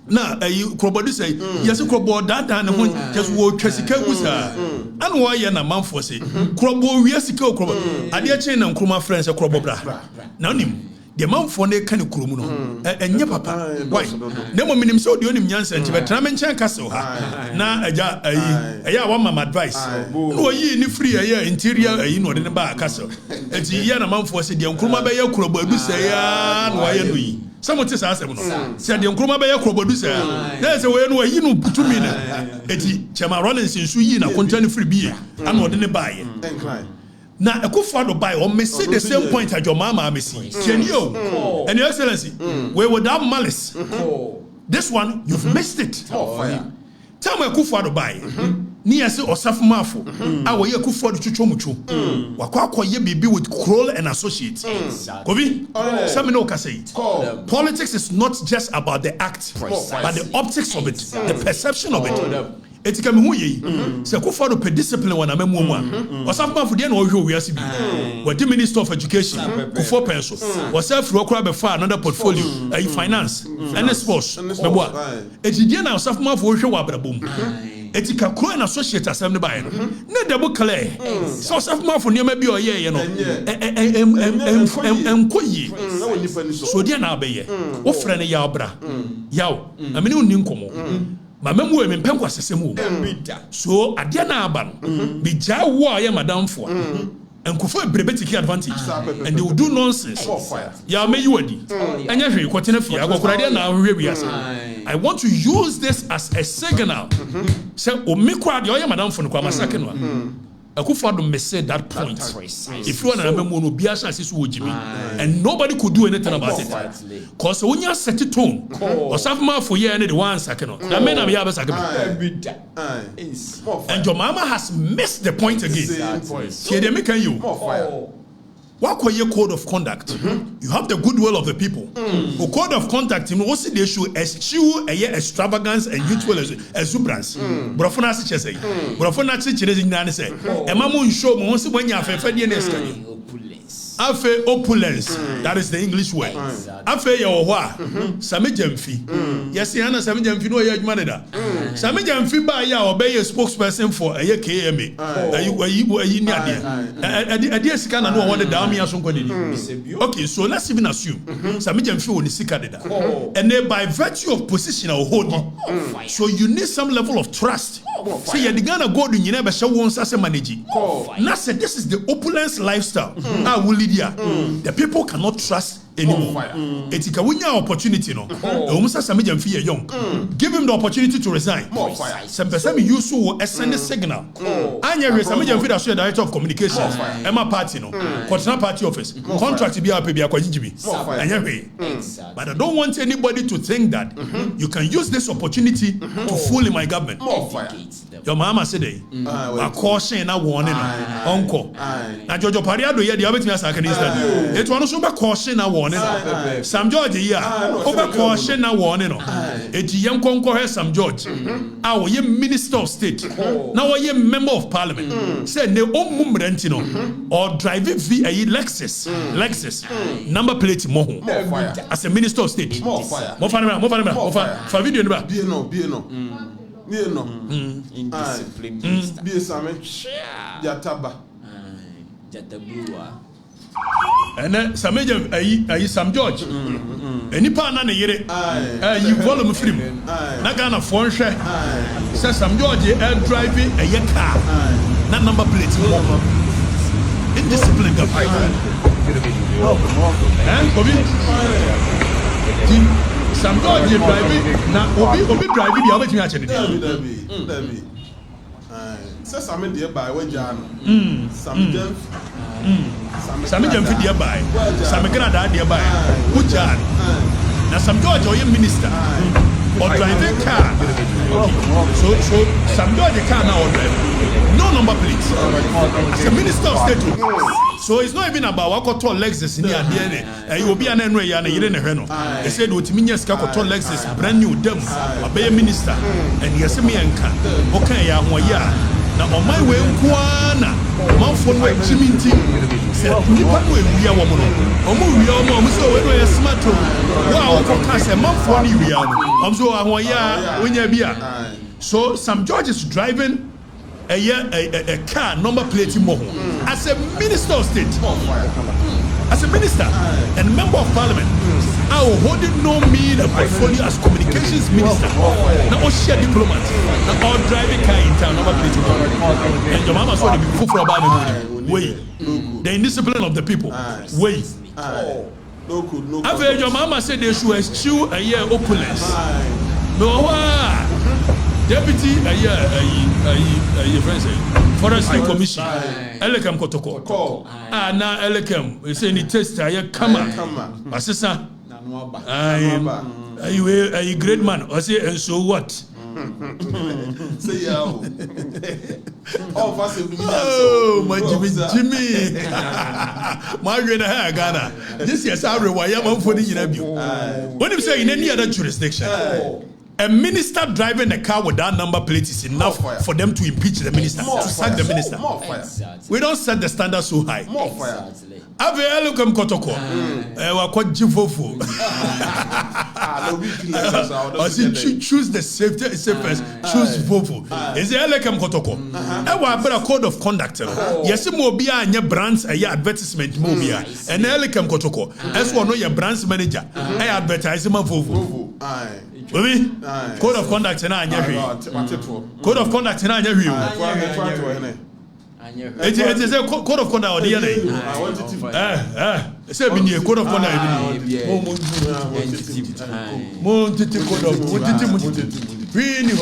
A: Now, you probably say, yes, a crowbar that and just walk Jessica was her. And why you're a man for say, crowbar, yes, a crowbar. I dear chain and cruma friends a crowbar. Now, the man for the kind of crumuno, and your papa. Why? Never mean him so the only Jansen to a Tramen Castle. Now, a one mamma advice. No, ye in free a year interior, you know, in the bar castle. And the young man for say, the cruma by your crowbar, say, why are we? Someone says, said the Nkrumah by a producer. There's a way where you know 2 minutes. Eti Chama Rollins in Suyi na content free beer. I'm not in the buy. Now a good father buy or may say the same point as your mama may see. Can you? And Your Excellency, we without malice. This one you've missed it. Tell me a good father buy. Near say or Safmafo. I will hear good for the Chuchomuchu. Wakwa ye be with Kroll and Associates. Govi, Samino say politics is not just about the act, but the optics of it, the perception of it. etika me hu ye se ko for the discipline wana memu mu a osafma fo de na ohwe owiase bi what the Minister of Education ko for penso wasaf ro kora be fa another portfolio finance and sports mebo etidie na osafma fo ohwe wa brabom etika kro na associate asem ne bae no na double clear so osafma fo niam bi oye ye no enkoyi so dia na abeye wo frɛ ne ya obra yaw amene onni nkomo mamemu e mempenko asesemu so ade na aba no bi ja wo aye madam fo enkofo ebrebetiki advantage and they will do nonsense ya me yiwadi anya hwe kwotena fie agokora de na ahwe wiase I want to use this as a signal say o me kwa de oye madam fo no kwa masake no Akufo-Addo missed that point. If you want to remember, no biasa asisu wojimi, and nobody could do anything about it. Cause when you set the tone, or something for you and the 1 second, the men of Yabas and your mama has missed the point again. Here they make you. What call your code of conduct? You have the goodwill of the people. The code of conduct, you know, what's the issue? Eschew a extravagance and youthful exuberance. Brofona si say. Brofona si chese nyane say. Emamu show mo si when you have a Afe opulence, that is the English word. Afe yawa, same jamfi. Yes, yana same jamfi no ye adwuma da. Same jamfi ba ya obey a spokesperson for a KMA. Ayi ni ade sika na no won da me aso nkodi. Okay, so let's even assume same jamfi won sika da. And then by virtue of position or holding, so you need some level of trust. So you gonna go to nyina be hye won sase manage. Now say this is the opulence lifestyle. The people cannot trust anymore. Etika wunya opportunity no. Omusa samejam fi young. Give him the opportunity to resign. Some person use so send a signal. Anya we samejam fi da so director of communication. Emma party no. Continental party office. Contract bi ape bi akwajibi. Anya we. But I don't want anybody to think that you can use this opportunity to fool in my government. Your mama said a caution na warning uncle. Na Jojo Pariado ye the obetimi asaka ni stand. It one so be caution na warning. Sam George here over caution na warning no. Eti yem konko he Sam George. Ah wo ye minister of state. Na wo ye member of parliament. Say ne omum rent no or drive v a Lexus. Number plate mo ho. As a minister of state. Mo fire for video no ba.
C: Indiscipline minister. Be same. Jataba.
D: Jatabuwa.
A: And then Samejam ayi Sam George. Enipa na ne yere. You volume film. Na Ghana phone share. Say Sam George driving a car. Na number plate. Indiscipline government. Sam George driving na obi driving the obetimi a chene.
C: Dabi. Say Sam dey by we jam. Sam
A: Jamfi dey by. Sam Canada dey by. Who jan? Na Sam George or minister or driving car. So Sam George car now or drive. No number plate. As a minister of state. So it's not even about what control Lexus in here. You will be an enemy and you didn't know. They said what means control Lexus brand new them. Obey a minister and yes me and can. Okay, ya na on my way nkwana man phone way chiminti say nipa no ewia wo mo no omo wia omo so we do ya smart wa ko ka say man phone wia no so ahoya onya bia. So Sam George is driving a car number plate mo as a minister of state. As a minister and member of parliament, I will hold it no mean a portfolio as communications minister. Now, all share diplomat. Now, all driving car in town, number plate. And your mama saw the people for about way. The indiscipline of the people. Way. I've heard your mama said they should eschew a year opulence. No, Deputy Forestry Commission. Elekam Kotoko. Na Elekam. We say ni test kama. Asisa. Are you a great man? I say and so what?
C: Say yo.
A: Oh, my Jimmy. My Ghana. This year's our why I'm for the interview. When you say in any other jurisdiction. A minister driving a car with that number plate is enough for them to impeach the minister, to sack the minister. We don't set the standard so high.
C: More fire.
A: Welcome Kotoko. Fofo. Choose the safest. Choose Fofo. Is it welcome Kotoko? I better code of conduct. Yes, Mobia and your brands a advertisement Mobia and welcome Kotoko. As one of your brands manager, I advertise my Fofo. Baby, code of conduct in our code of conduct in our it is a code of conduct or the other. Say, be code of conduct.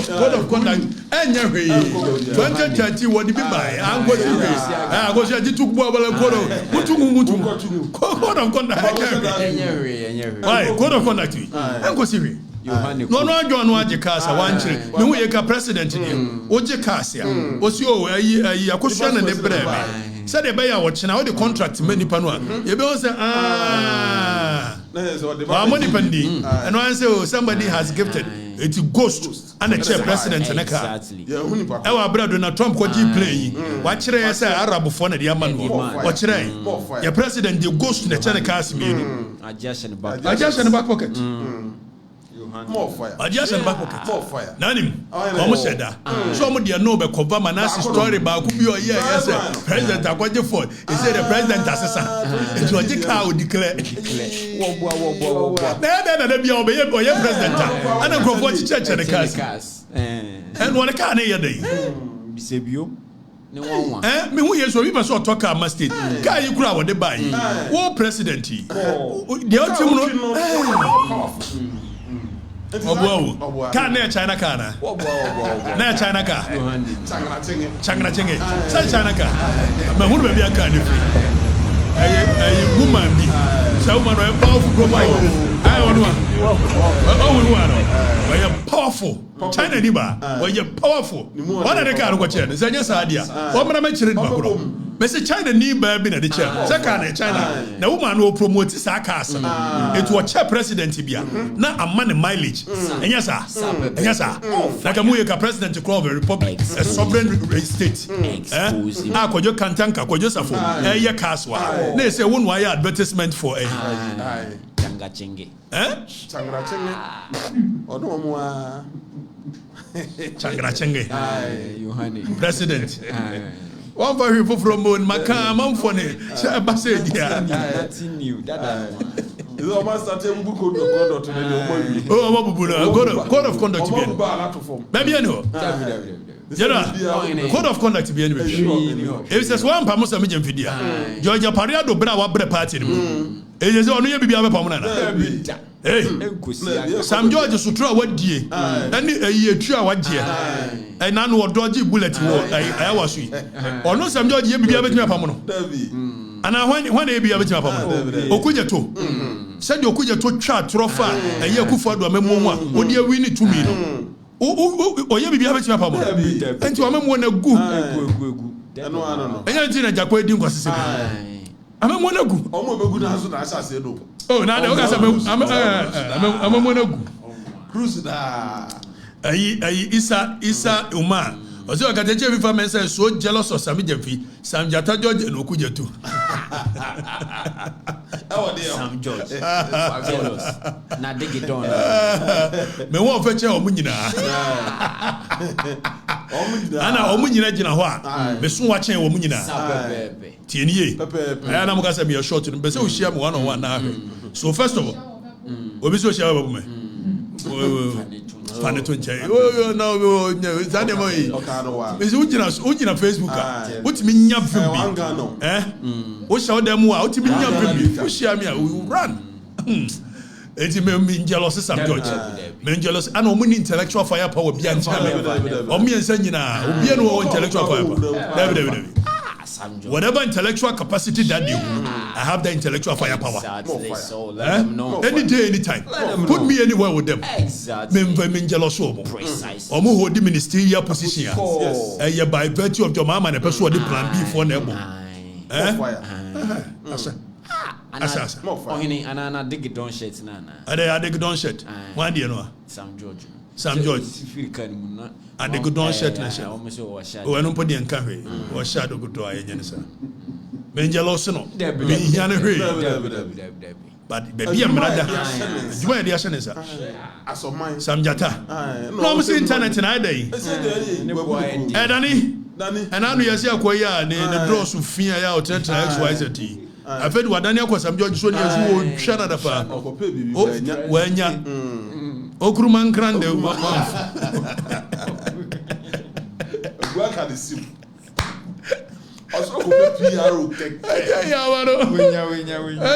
A: Code of conduct. And 2030 what did be by? I'm going to took code of conduct. Why? Code of conduct. I'm going no John waje kasa wanchire me hu yeka president ni oje kasa ya osi o ayi akosua na ne breme se de be ya wo chena wo de contract many panu a ye be won say money pendi and one say somebody has gifted it ghost and the chair president na ka e wa bra Donald Trump ko ji play wa kire ya say arab fo na de amanu wa kire ya president the ghost na chair ka asimi adjust in the back pocket.
C: More fire.
A: Adjust back pocket.
C: More fire.
A: Nanim. Como said that. So mo dia no be cover manasi story ba ku bi o ye yes president akwaje for. He said the president assassin. It was the cow declare. Wo. Na bia o be ye president. Ana grofo church the cars. And one car na ye dey.
D: Bisebio.
A: Me hu yeso we be so talk am state. Guy you kura wo dey buy. Wo president. The ultimate no. Can China Kana? Na China car. Changna Chenge. Say China car. Me hu be bia car ni free. Woman bi. So woman we powerful global. I want one. We are powerful. China ni ba. We are powerful. One of the car go chair. Say nya sa dia. O mra me chire ba kro. Me say China ni ba bi na de chair. Say car na China. Na woman no promote sa car sa. It was chair president bia. Na amane mileage. Enya sa. Na ka mu ye ka president of the republic, a sovereign state. Kojo kantanka, kojo safo. Ye kaswa. Na say won why advertisement for
D: Changa Chenge.
C: Changra Chenge. Odo mo a
A: Changra Chenge.
D: Yohane.
A: President. One for people from Makam, I'm funny. Nothing
D: new. That
C: is almost a table code of conduct.
A: Code of conduct. Maybe I know. Code of conduct to be anyway. If there's one Pamosa Mijam Vidia, Georgia Pariado Brava Bre Party. It is only a baby of a Pamana. Hey, Sam George Sutra, what dear? And a year, 2 hours, dear. And none were dodgy bullet. I was sweet. Or no, Sam George, you be able to have a mono. And I want to be able to have a mono. Okuja to send your Kuja to chat, Trofa, and Yakufa, a memoir, or dear Winnie to me. Oh, you be able to have a mono. And to a memoir, good. And I didn't Jack Wedding was. I'm a monagu. Oh, now I'm a monagu.
C: Cruise da.
A: Isa Uma. Also, Okatakyie Afrifa men say so jealous of Sami Jemfi. Sam Jata George and Okuja too.
D: Sam George. Jealous. Na dig it down.
A: Me won feature omunyina. Ana omunyina gina ho a. Me so wa chen omunyina. Tienie. Na mo ka say me short no be say o share me one on one na. So first of all, obi so share babu me. Oh no, Zane Moy. Is Ujina Facebook. What me nyam film? What shall them out to be nyam film? Share me, we run. It's me jealous, Sam George. Men jealous, and only intellectual firepower beyond or me and Senina, no intellectual firepower. Whatever intellectual capacity that you, I have the intellectual firepower. Any day, anytime. Put me anywhere with them. Men jealous or more hold the ministerial position. By virtue of your mama and a person who plan B for them.
D: And I dig it down shit.
A: I dig it down shit. Why do you know?
D: Sam George.
A: Sam George. And the good one shirt nation. Oh, I don't put the encourage. Or shadow good to I sir. Benjelos no. But baby, I'm rather. Where the action is Sam Jata. No, I'm saying internet in day. Danny. And I know you see a quaya, the draws of fear out XYZ. I fed what Daniel was Sam George Sonia who shut at the far. Oh, when ya Okruman Grande.
C: Work at the sim. Also, PRO.
A: And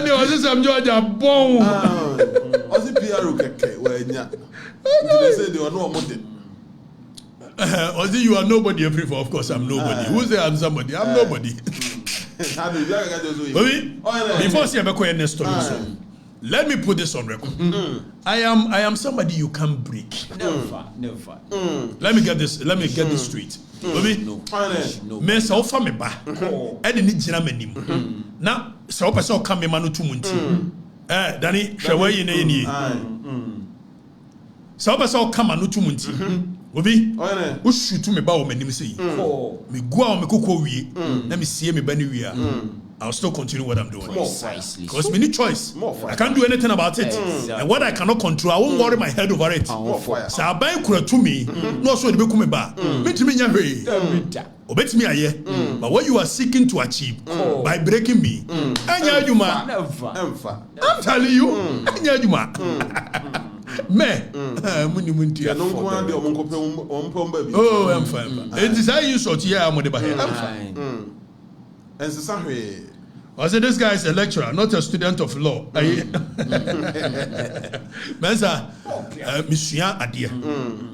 A: there was some George a bone.
C: Also, PRO. When ya say they were no money.
A: Ozzy, you are nobody. Of course, I'm nobody. Who say I'm somebody? I'm nobody. Before I say next story, let me put this on record. I am somebody you can't break.
D: Never.
A: Let me get this straight. No. Me so fa me ba. E de ni gina manim. Na so person ka me ma no tumunti. Dani hwewa yi na ye ni. So person ka ma no tumunti. Obi, who shoot me ba o manim sei. Me gua o me kokko wie. Na me sie me ba ni wie a. I'll still continue what I'm doing.
D: Precisely.
A: Because we need choice. I can't do anything about it. And what I cannot control, I won't worry my head over it. So I buy kura to me, no so the come back. Bet me nyahwe. Obet me aye. But what you are seeking to achieve by breaking me, anya adwuma. I'm telling you, anya adwuma. Me, munimunti. Oh, I'm fine. It is how you sort here. I'm fine.
C: And so
A: I said, this guy is a lecturer, not a student of law. Mensa, Monsieur Adia,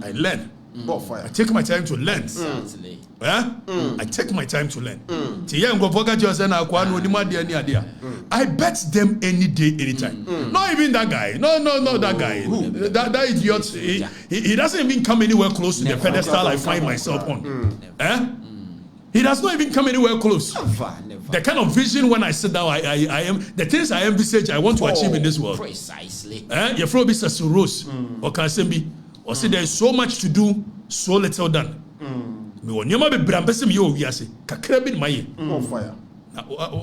A: I learn. I take my time to learn. I take my time to learn. I bet them any day, anytime. Not even that guy. No, that guy. That idiot. He doesn't even come anywhere close to the pedestal I find myself on. He does not even come anywhere close. The kind of vision when I sit down, I am the things I envisage I want to achieve in this world.
D: Precisely.
A: Your flow be Rose or Kansembi. Or say there is so much to do, so little done. Me won yama be brambese me yo wiase. Kakra bi ma ye.
C: Fire.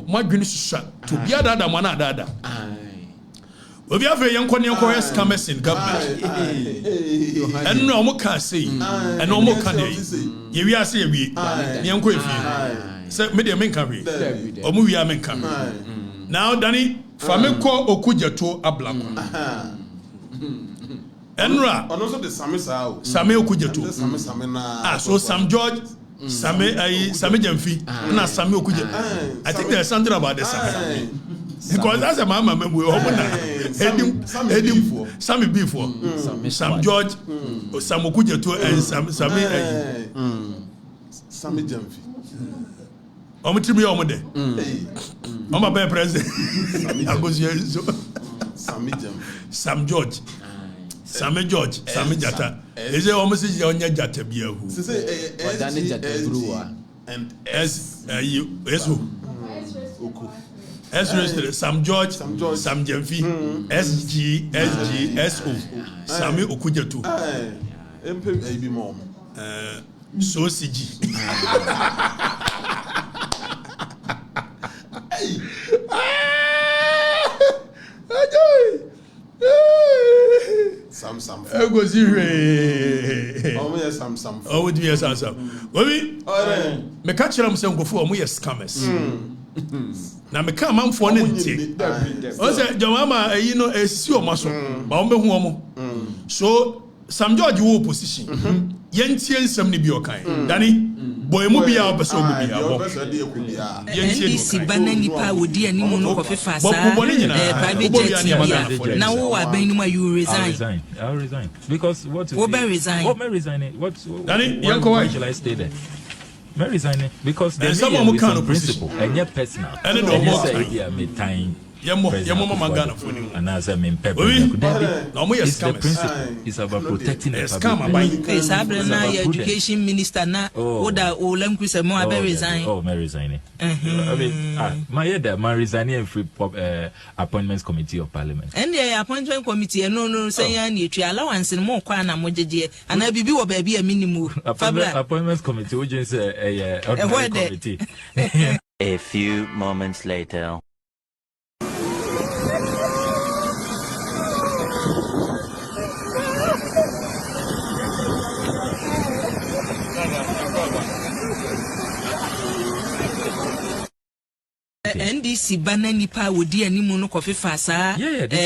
A: My goodness shot to be a dada mana dada. We have a young corners comers in government. And no more can say, and no more can they. We are saying we, young Quaffy. Set me the men carry, or movie are men come. Now, Danny, Fameko Okujato Ablam. Enra,
C: and also the Samisa,
A: Same Okujato. So Sam George, Same Jamfi, and Same Okuja. I think there's something about the Same. Because that's a mama we open Sammy before Sam George Sam Okujato and
C: Sammy Jamfi.
A: Omutimi omode. Mama be president.
C: Sammy Jamfi.
A: Sam George. Sammy George, Sammy Jata. Is it almost a young Jata Biahu?
C: And
A: S Sam George, Sam Jamfi, SG, SO, Sammy Okujato.
C: MP mom.
A: So CG.
C: Sam.
A: Go see
C: Sam.
A: Oh, would be a Sam. Obi, me catch them some go for me scammers. Na me come am for nti. O say Jamama you know esi o maso. Ba o mehu omo. So Sam George wo position. Yentie nsem ne bi o kan. Dani boy mu bia obeso mu bia bo.
G: NDC bana nipa wodi animu no kofefa sa. Private jet na wo aban mu you resign.
H: I'll resign. Because what
G: What resign?
H: What may resign it? What
A: Dani why
H: shall I stay there? May resign it because
A: there's some
H: principle and yet personal.
A: And no more
H: me time
A: Magana for you.
H: And as I mean, pepper.
A: It's
H: the principle. It's about protecting the
A: public.
G: It's education minister na oda olem kwise mo abe resign.
H: Oh, may resign. I mean, my head, my resigning and free appointments committee of parliament.
G: And the appointment committee, no, say any allowance and more kwana mojeje, and I be or baby a minimum.
H: Appointments committee, which is a committee.
I: A few moments later.
G: NDC banana nipa wodi animu no kofi fasa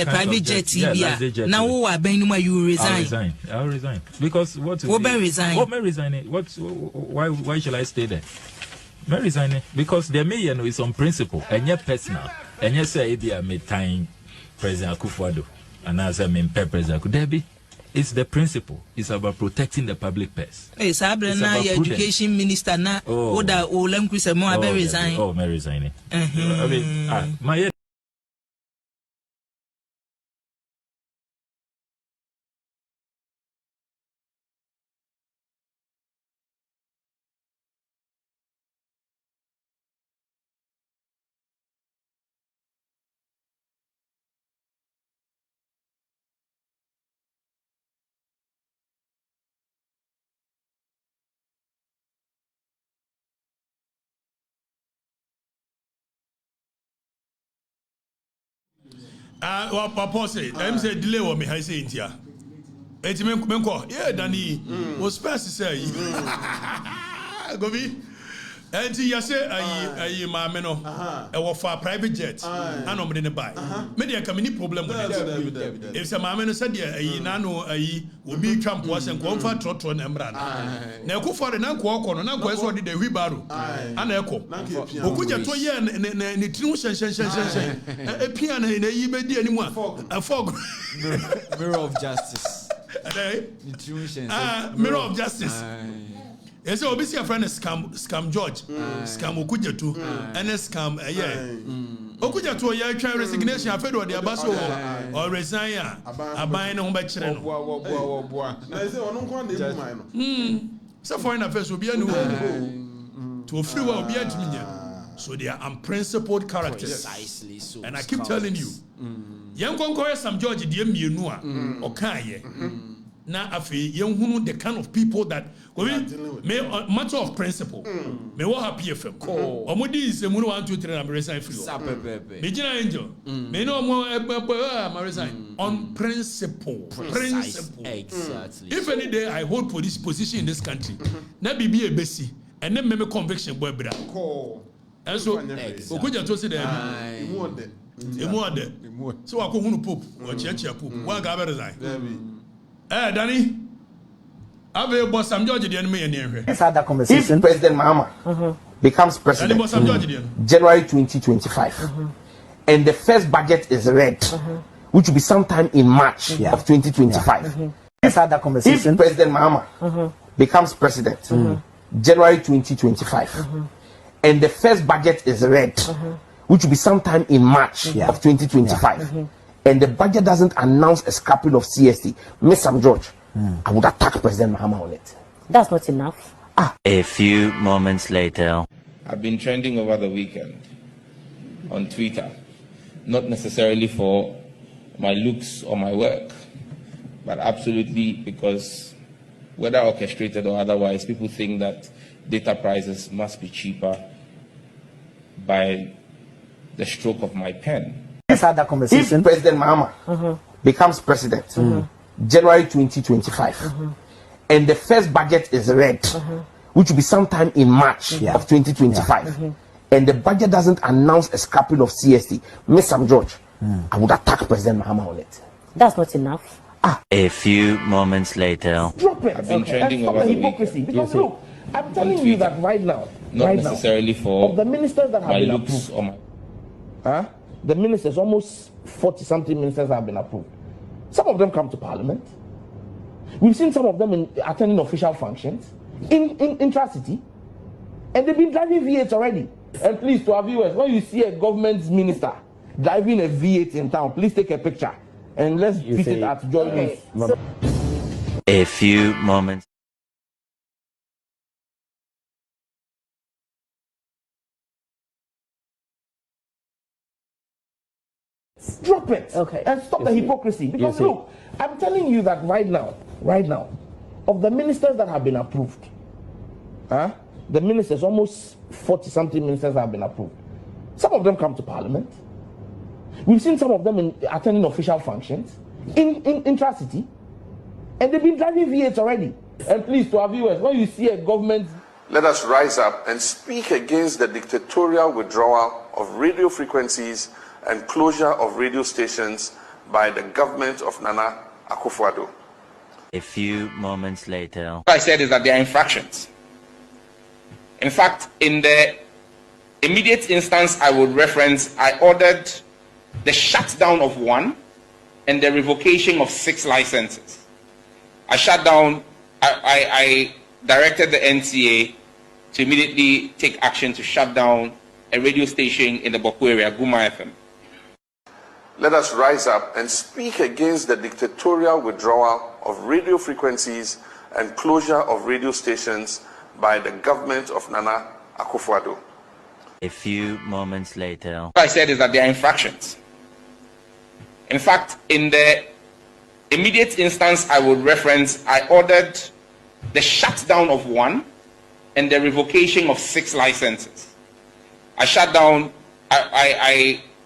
G: private jet bia na wo aban ni you resign.
H: I'll resign because what
G: may resign.
H: What may resign? Why shall I stay there? May resign because the mayor is on principle and yet personal and yet say be a time President Akufo-Addo and as I mean President Akufo-Addo. It's the principle. It's about protecting the public purse.
G: It's about education minister na oda olem kwise mo abe resign.
H: Oh, may resign. I mean, my
A: Papa say, I'm say delay what me I say in here. It's me yeah, Danny was fast to say. Go be. And you say, I mameno, I will for private jet, and I'm going to buy. Maybe I come any problem with it. If some mameno said, I nano, I will be Trump was and go for trot on Embran. Now go for an uncle, and now go the Wibaru, and echo. Who could you toy and the true sensation, a piano in a eBay anymore, a fog.
D: Mirror of justice.
A: Mirror of justice. Yes, so obviously a friend is scam George, scam Okujatu, and a scam Okujatu, you try resignation, I fed what the Abaso or resign, a buying home by children. So foreign affairs will be a new to a free will be a so they are unprincipled characters. Precisely so. And I keep telling you, young conqueror some George, dear me, okay. Now, the kind of people that may matter of principle may what happy FM. Omudi is a mono 1 2 3 and resign free. Begina angel may no more resign on principle. Principle.
D: Exactly.
A: If any day I hold police position in this country, na be a besi and then me conviction boy bra. And so Okuja to say that so I go hunu pope or church pope. One guy resign. Danny, I've a boss some George the enemy here.
J: Let's have that conversation. If President Mahama becomes president January 2025, and the first budget is read, which will be sometime in March of 2025. Let's have that conversation. If President Mahama becomes president January 2025, and the first budget is read, which will be sometime in March of 2025. And the budget doesn't announce a scrapping of CST, Miss Sam George, I would attack President Mahama on it.
F: That's not enough.
I: A few moments later.
K: I've been trending over the weekend on Twitter, not necessarily for my looks or my work, but absolutely because whether orchestrated or otherwise, people think that data prices must be cheaper by the stroke of my pen.
J: Let's have that conversation. If President Mahama becomes president January 2025, and the first budget is read, which will be sometime in March of 2025, and the budget doesn't announce a scrapping of CST, Miss Sam George, I would attack President Mahama on it.
F: That's not enough.
I: A few moments later.
J: Drop it.
K: I've been trending over the
J: hypocrisy. Because look, I'm telling you that right now,
K: not necessarily for
J: of the ministers that have
K: my
J: been
K: looks
J: approved.
K: or my
J: The ministers, almost 40-something ministers have been approved. Some of them come to parliament. We've seen some of them attending official functions in intra-city, and they've been driving V8 already. And please, to our viewers, when you see a government minister driving a V8 in town. Please take a picture and let's fit it at Joy News.
I: A few moments.
J: Drop it. Okay. And stop the hypocrisy. Because look, I'm telling you that right now, of the ministers that have been approved, the ministers, almost 40-something ministers have been approved. Some of them come to Parliament. We've seen some of them attending official functions in intra-city, and they've been driving V8s already. And please, to our viewers, when you see a government...
L: Let us rise up and speak against the dictatorial withdrawal of radio frequencies and closure of radio stations by the government of Nana Akufo-Addo.
I: A few moments later.
K: What I said is that they are infractions. In fact, in the immediate instance I would reference, I ordered the shutdown of 1 and the revocation of 6 licenses. I directed the NCA to immediately take action to shut down a radio station in the Boku area, GIMPA FM.
L: Let us rise up and speak against the dictatorial withdrawal of radio frequencies and closure of radio stations by the government of Nana Akufo-Addo.
I: A few moments later.
K: What I said is that they are infractions. In fact, in the immediate instance I would reference, I ordered the shutdown of 1 and the revocation of 6 licenses. I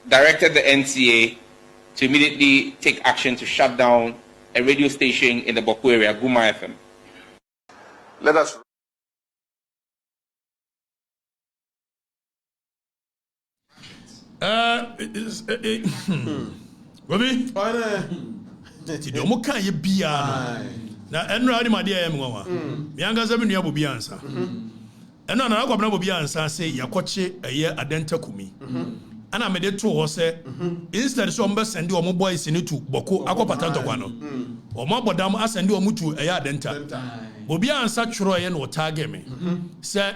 K: directed the NCA to immediately take action to shut down a radio station in the Boku area, GIMPA FM.
L: Let us...
A: Bobby? Ti mo kan ye bia na enro adi ma dia em nwa mi anga za menua bobi ansa eno na akwa na bobi ansa say yakoche eye adenta kumi ana me de to ho se instead so mbe send o mo boys ni to boko akopata ntokwa no o mo bodam asend o mo to eye adenta bobi ansa tworo ye no target me say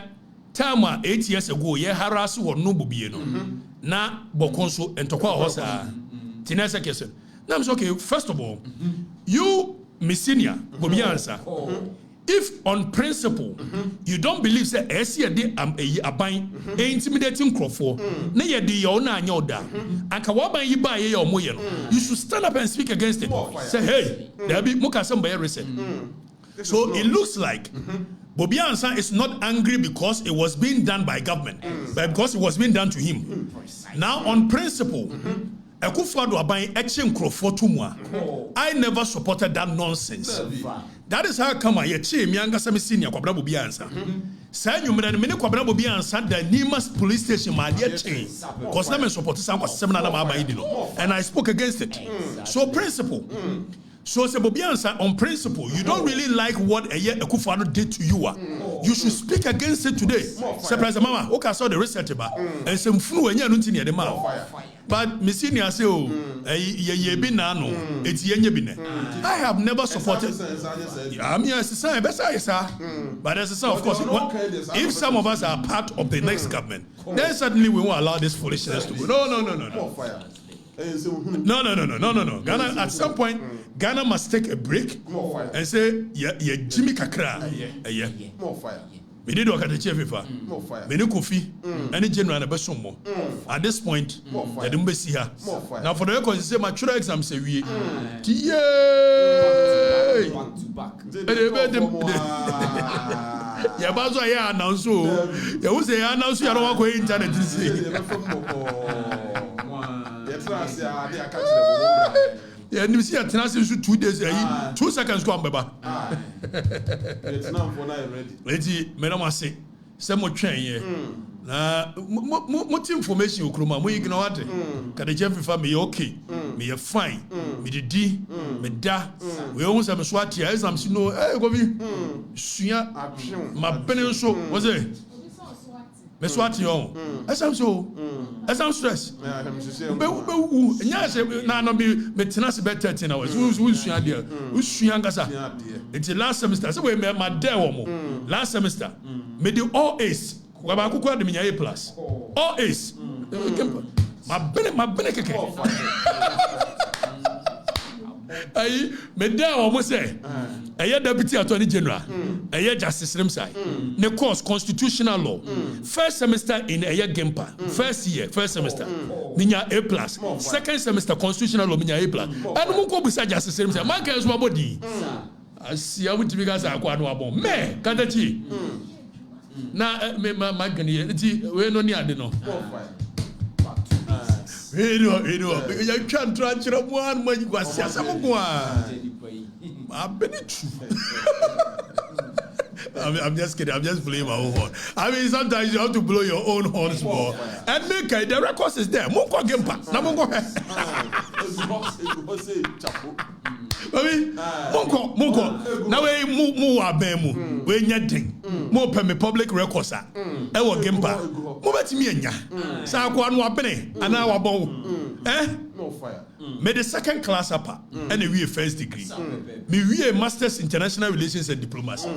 A: time 8 years ago ye harass wo no bobi no na boko so ntokwa ho sa tinese kese. Now I'm okay. First of all, you, Messinia, bobi ansa. If on principle you don't believe say esi ade aban intimidating crofo na ye di yo na anya oda anka wa ban yi ba ye yo moye no you should stand up and speak against it. Say hey there be muka some by reset. So it looks like Bobi Ansa is not angry because it was being done by government but because it was being done to him. Now on principle Akufo-Addo aban eche nkrofo tumwa. I never supported that nonsense. That is how come I che mi anga sami senior kwabra Bobi Ansa. Say nyumra me ne kwabra Bobi Ansa da Nimas police station ma dia chain. Cause na me support san kwa seminar na ma aban di no. And I spoke against it. So principle. So say Bobi Ansa on principle you don't really like what Akufo-Addo did to you. You should speak against it today. Say President Mama, okay saw the research ba and some funu enya no ntini e de ma. But Messinia say oh ye bi na no eti yenye bi ne. I have never supported. I mean as say but as say of course if some of us are part of the next government then suddenly we won't allow this foolishness to go. No. No. Ghana at some point Ghana must take a break and say yeah Jimmy Kakra
C: more fire.
A: We did Okatakyie Afrifa. We need Kofi. Any general na besomo. At this point, they don't be see her. Now for the record, say my children exam say we. Yay! Back to back. Yeah, but so yeah announce so. Yeah, who say announce you don't want go internet to say. Yeah, you see, I tell you 2 days, 2 seconds go on, Baba.
C: It's now for now ready.
A: Lady, Madam, I say, some more train, what information you come, we ignore it. Okatakyie Afrifa me okay, me a fine, me the D, me da. We almost have a swat here, as I'm seeing no, eh, go be, Suya, my penny so, was it? Me swat you, as I'm so, as I'm stressed. Yes, now be tenacity about 13 hours. Who's dear? Who's youngasa? It's the last semester. So we made my day last semester. Made you all A's. Wabakuko de A plus. All A's. My benefit. Aye, me there almost say. A deputy attorney general. A justice side. The course constitutional law. First semester in a GIMPA. First semester. Minya A+. Second semester constitutional law minya A+. And munko beside justice side. My girls my body. I see how much because I quite know about me. Kandachi. Na me my gani. We no ni ade no. You can't transfer one when you are I'm just kidding. I'm just playing my own horn. I mean, sometimes you have to blow your own horns more. And make the records is there. Munko GIMPA. Na munko. Munko. Now we mu abemu. We nyading. Mo pe me public records a. E wo GIMPA. Mo betimi anya. Sa akwa no abene ana wabon. No fire. Me the second class upper and we first degree. Me we a masters international relations and diplomacy.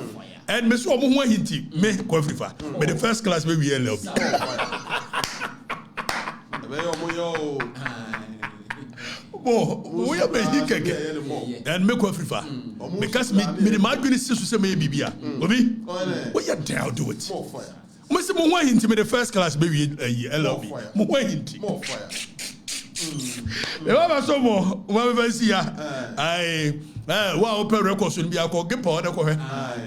A: And me so omo ho hinti me Afrifa. Me the first class we LLB. We are making and make Afrifa because me the madwini say me bibia. Obi, what you dare do it? Me say mo ho hinti me the first class we LLB. Mo ho hinti. More fire. Ewa so mo we see ya wa open records be akọ GIMPA order ko he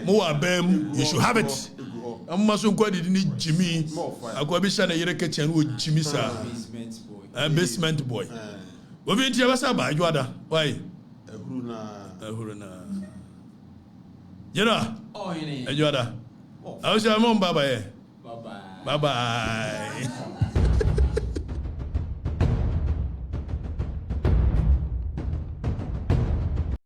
A: mo wa bam you should have it amma so nko di ni Jimmy akọ bi sha na yere kitchen wo Jimmy sa basement boy we bi ntia basa ba adwada why ehuru na jera adwada I was your mom bye bye